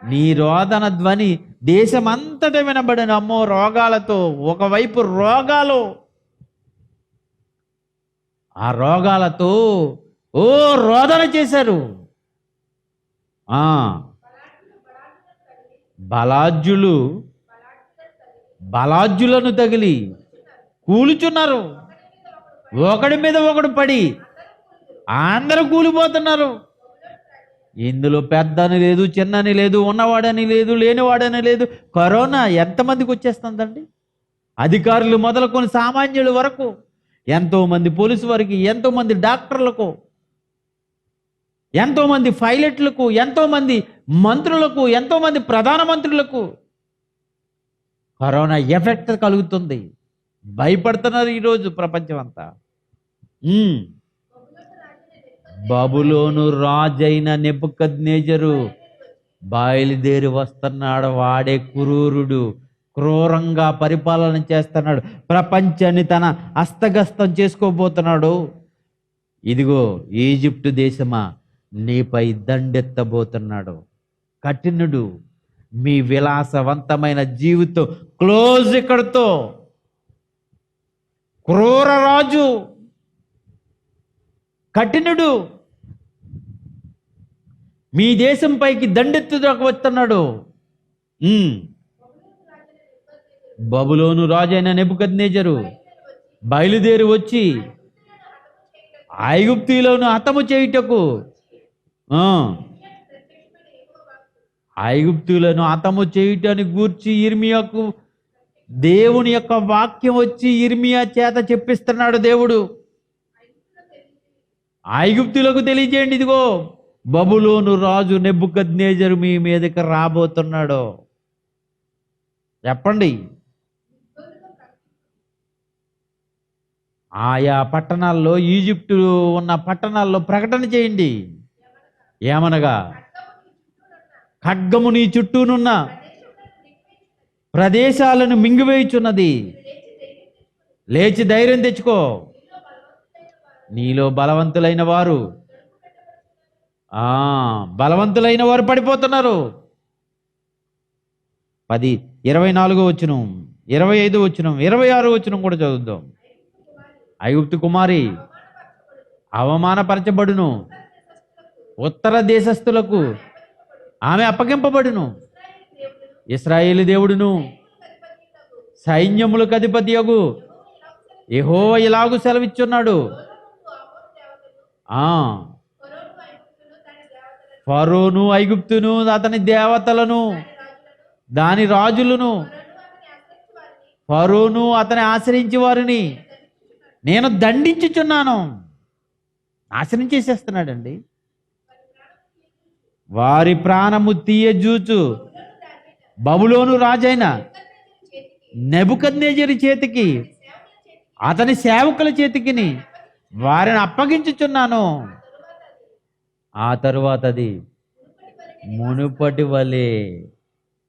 నీ రోదన ధ్వని దేశమంతటా వినబడెను. అమ్మో, రోగాలతో, ఒకవైపు రోగాలు, ఆ రోగాలతో రోదన చేశారు. బలాజ్యులను తగిలి కూలుచున్నారు. ఒకడి మీద ఒకడు పడి అందరూ కూలిపోతున్నారు. ఇందులో పెద్దని లేదు, చిన్నని లేదు, ఉన్నవాడని లేదు, లేనివాడని లేదు. కరోనా ఎంతమందికి వచ్చేస్తుందండి? అధికారులు మొదలుకొని సామాన్యుల వరకు, ఎంతోమంది పోలీసు వారికి, ఎంతోమంది డాక్టర్లకు, ఎంతోమంది పైలట్లకు, ఎంతోమంది మంత్రులకు, ఎంతోమంది ప్రధానమంత్రులకు కరోనా ఎఫెక్ట్ కలుగుతుంది. భయపడుతున్నారు ఈరోజు ప్రపంచం అంతా. బబులోను రాజైన నెబుకద్నెజరు బయలుదేరి వస్తున్నాడు. వాడే క్రూరంగా పరిపాలన చేస్తున్నాడు. ప్రపంచాన్ని తన హస్తగస్తం చేసుకోబోతున్నాడు. ఇదిగో ఈజిప్టు దేశమా, నీపై దండెత్తబోతున్నాడు. కఠినుడు. మీ విలాసవంతమైన జీవితం క్లోజ్ ఇక్కడితో. క్రూర రాజు, కఠినుడు మీ దేశం పైకి దండెత్తుకు వస్తున్నాడు. బబులోను రాజైన నెబుకద్నెజరు బయలుదేరి వచ్చి ఐగుప్తీయులను హతము చేయుటకు ఆ, ఐగుప్తీయులను హతము చేయుటని గూర్చి ఇర్మియాకు దేవుని యొక్క వాక్యం వచ్చి ఇర్మియా చేత చెప్పిస్తున్నాడు దేవుడు. ఐగుప్తులకు తెలియజేయండి, ఇదిగో బబులోను రాజు నెబుకద్నెజరు మీ మీదకి రాబోతున్నాడు. చెప్పండి. ఆయా పట్టణాల్లో, ఈజిప్టు ఉన్న పట్టణాల్లో ప్రకటన చేయండి. ఏమనగా, ఖడ్గము నీ చుట్టూనున్న ప్రదేశాలను మింగివేయుచున్నది. లేచి ధైర్యం తెచ్చుకో. నీలో బలవంతులైన వారు బలవంతులైన వారు పడిపోతున్నారు. 24 వచనం, 25 వచనం, 26 వచనం కూడా చదువుదాం. ఐగుప్తు కుమారి అవమానపరచబడును, ఉత్తర దేశస్థులకు ఆమె అప్పగింపబడును. ఇశ్రాయేలు దేవుడును సైన్యములకు అధిపతియగు యెహోవా ఇలాగు సెలవిచ్చున్నాడు. ఫరోను ఐగుప్తును అతని దేవతలను దాని రాజులను, ఫరోను అతని ఆశ్రయించి వారిని నేను దండించుచున్నాను. నాశనం చేసేస్తున్నాడండి. వారి ప్రాణము తీయజూచు బబులోను రాజైన నెబుకద్నెజరు చేతికి, అతని సేవకుల చేతికిని వారిని అప్పగించుచున్నాను. ఆ తరువాతది మునుపటి వలె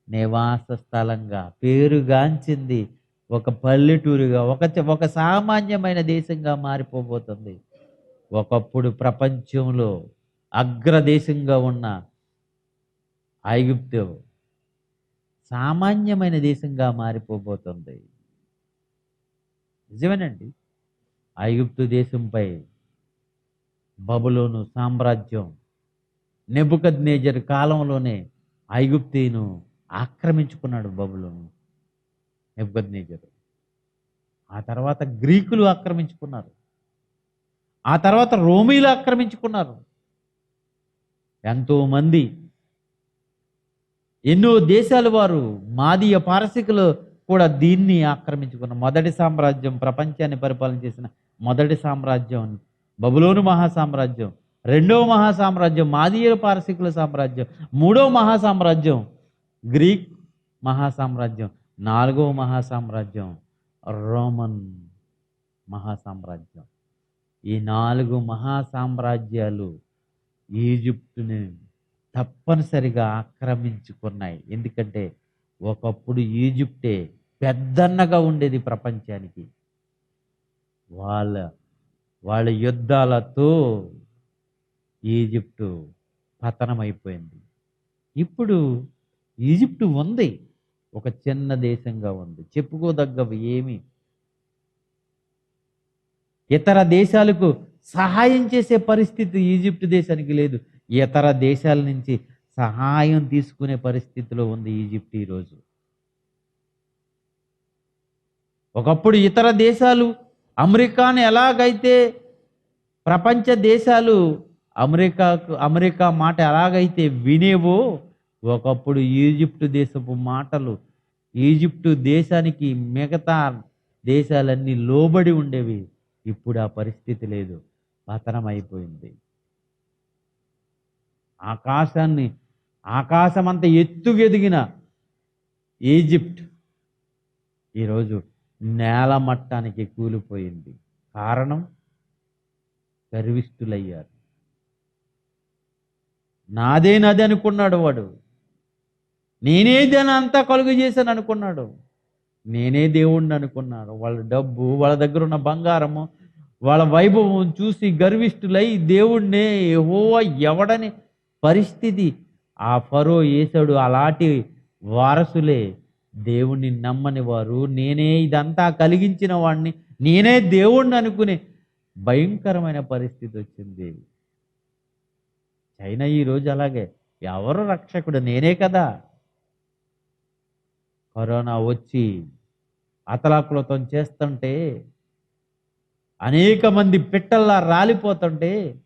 నివాస స్థలంగా, పేరుగాంచింది ఒక పల్లెటూరుగా, ఒక సామాన్యమైన దేశంగా మారిపోబోతుంది. ఒకప్పుడు ప్రపంచంలో అగ్రదేశంగా ఉన్న ఐగుప్తు సామాన్యమైన దేశంగా మారిపోబోతుంది. నిజమేనండి. ఐగుప్తు దేశంపై బబులోను సామ్రాజ్యం నెబుకద్నెజరు కాలంలోనే ఐగుప్తీను ఆక్రమించుకున్నాడు బబులోను నెబుకద్నెజరు. ఆ తర్వాత గ్రీకులు ఆక్రమించుకున్నారు. ఆ తర్వాత రోమీలు ఆక్రమించుకున్నారు. ఎంతోమంది, ఎన్నో దేశాల వారు, మాదీయ పారసికులు కూడా దీన్ని ఆక్రమించుకున్నారు. మొదటి సామ్రాజ్యం, ప్రపంచాన్ని పరిపాలన చేసిన మొదటి సామ్రాజ్యం బబులోను మహాసామ్రాజ్యం. రెండవ మహాసామ్రాజ్యం మాదీయ పారసికుల సామ్రాజ్యం. మూడవ మహాసామ్రాజ్యం గ్రీక్ మహాసామ్రాజ్యం. నాలుగవ మహాసామ్రాజ్యం రోమన్ మహాసామ్రాజ్యం. ఈ 4 మహాసామ్రాజ్యాలు ఈజిప్టుని తప్పనిసరిగా ఆక్రమించుకున్నాయి. ఎందుకంటే ఒకప్పుడు ఈజిప్టే పెద్దన్నగా ఉండేది ప్రపంచానికి. వాళ్ళ యుద్ధాలతో ఈజిప్టు పతనమైపోయింది. ఇప్పుడు ఈజిప్టు ఉంది, ఒక చిన్న దేశంగా ఉంది, చెప్పుకోదగ్గవి ఏమి. ఇతర దేశాలకు సహాయం చేసే పరిస్థితి ఈజిప్టు దేశానికి లేదు. ఇతర దేశాల నుంచి సహాయం తీసుకునే పరిస్థితిలో ఉంది ఈజిప్ట్ ఈరోజు. ఒకప్పుడు ఇతర దేశాలు అమెరికాను ఎలాగైతే, ప్రపంచ దేశాలు అమెరికా మాట ఎలాగైతే వినేవో, ఒకప్పుడు ఈజిప్టు దేశపు మాటలు ఈజిప్టు దేశానికి మిగతా దేశాలన్నీ లోబడి ఉండేవి. ఇప్పుడు ఆ పరిస్థితి లేదు, పతనం అయిపోయింది. ఆకాశమంత ఎత్తుకెదిగిన ఈజిప్ట్ ఈరోజు నేల మట్టానికి కూలిపోయింది. కారణం, గర్విష్ఠులయ్యారు. నాదే అనుకున్నాడు వాడు. నేనే దాన్ని అంతా కలుగు చేశాను అనుకున్నాడు. నేనే దేవుణ్ణి అనుకున్నాడు. వాళ్ళ డబ్బు, వాళ్ళ దగ్గర ఉన్న బంగారము, వాళ్ళ వైభవం చూసి గర్విష్ఠులై దేవుణ్ణే యెహోవా ఎవడని పరిస్థితి ఆ ఫరో యేసడు. అలాంటి వారసులే దేవుణ్ణి నమ్మని వారు. నేనే ఇదంతా కలిగించిన వాడిని, నేనే దేవుణ్ణి అనుకునే భయంకరమైన పరిస్థితి వచ్చింది. చైనా ఈరోజు అలాగే, ఎవరు రక్షకుడు, నేనే కదా. కరోనా వచ్చి అతలాకులతో చేస్తుంటే అనేక మంది పిట్టల్లా రాలిపోతుంటే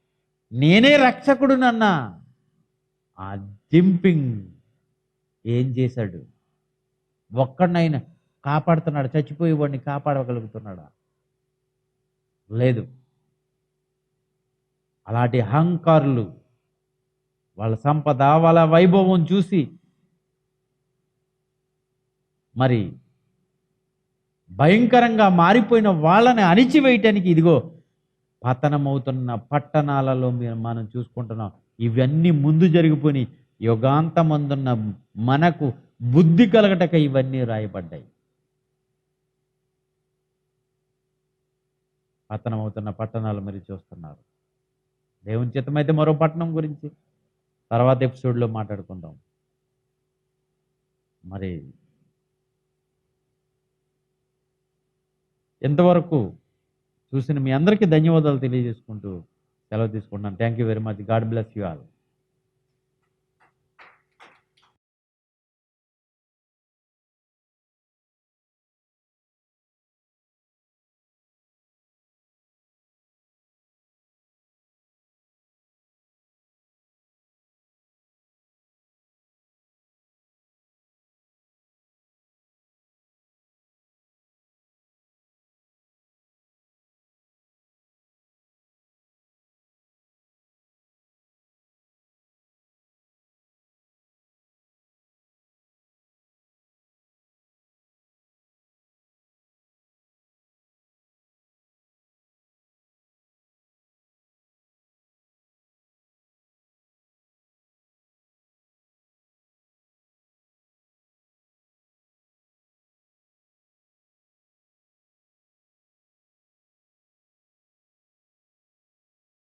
నేనే రక్షకుడునన్నా ఆ జింపింగ్ ఏం చేశాడు? ఒక్కడినైనా కాపాడుతున్నాడు? చచ్చిపోయేవాడిని కాపాడగలుగుతున్నాడా? లేదు. అలాంటి అహంకారులు వాళ్ళ సంపద, వాళ్ళ వైభవం చూసి మరి భయంకరంగా మారిపోయిన వాళ్ళని అణిచివేయటానికి ఇదిగో పతనమవుతున్న పట్టణాలలో మనం చూసుకుంటున్నాం. ఇవన్నీ ముందు జరిగిపోయి యుగాంతమందున్న మనకు బుద్ధి కలగటక ఇవన్నీ రాయబడ్డాయి. పతనమవుతున్న పట్టణాలు మరి చూస్తున్నారు. దేవుని చిత్తమైతే మరో పట్టణం గురించి తర్వాత ఎపిసోడ్లో మాట్లాడుకుందాం. మరి ఎంతవరకు చూసిన మీ అందరికీ ధన్యవాదాలు తెలియజేసుకుంటూ సెలవు తీసుకుంటున్నాను. Thank you very much. God bless you all.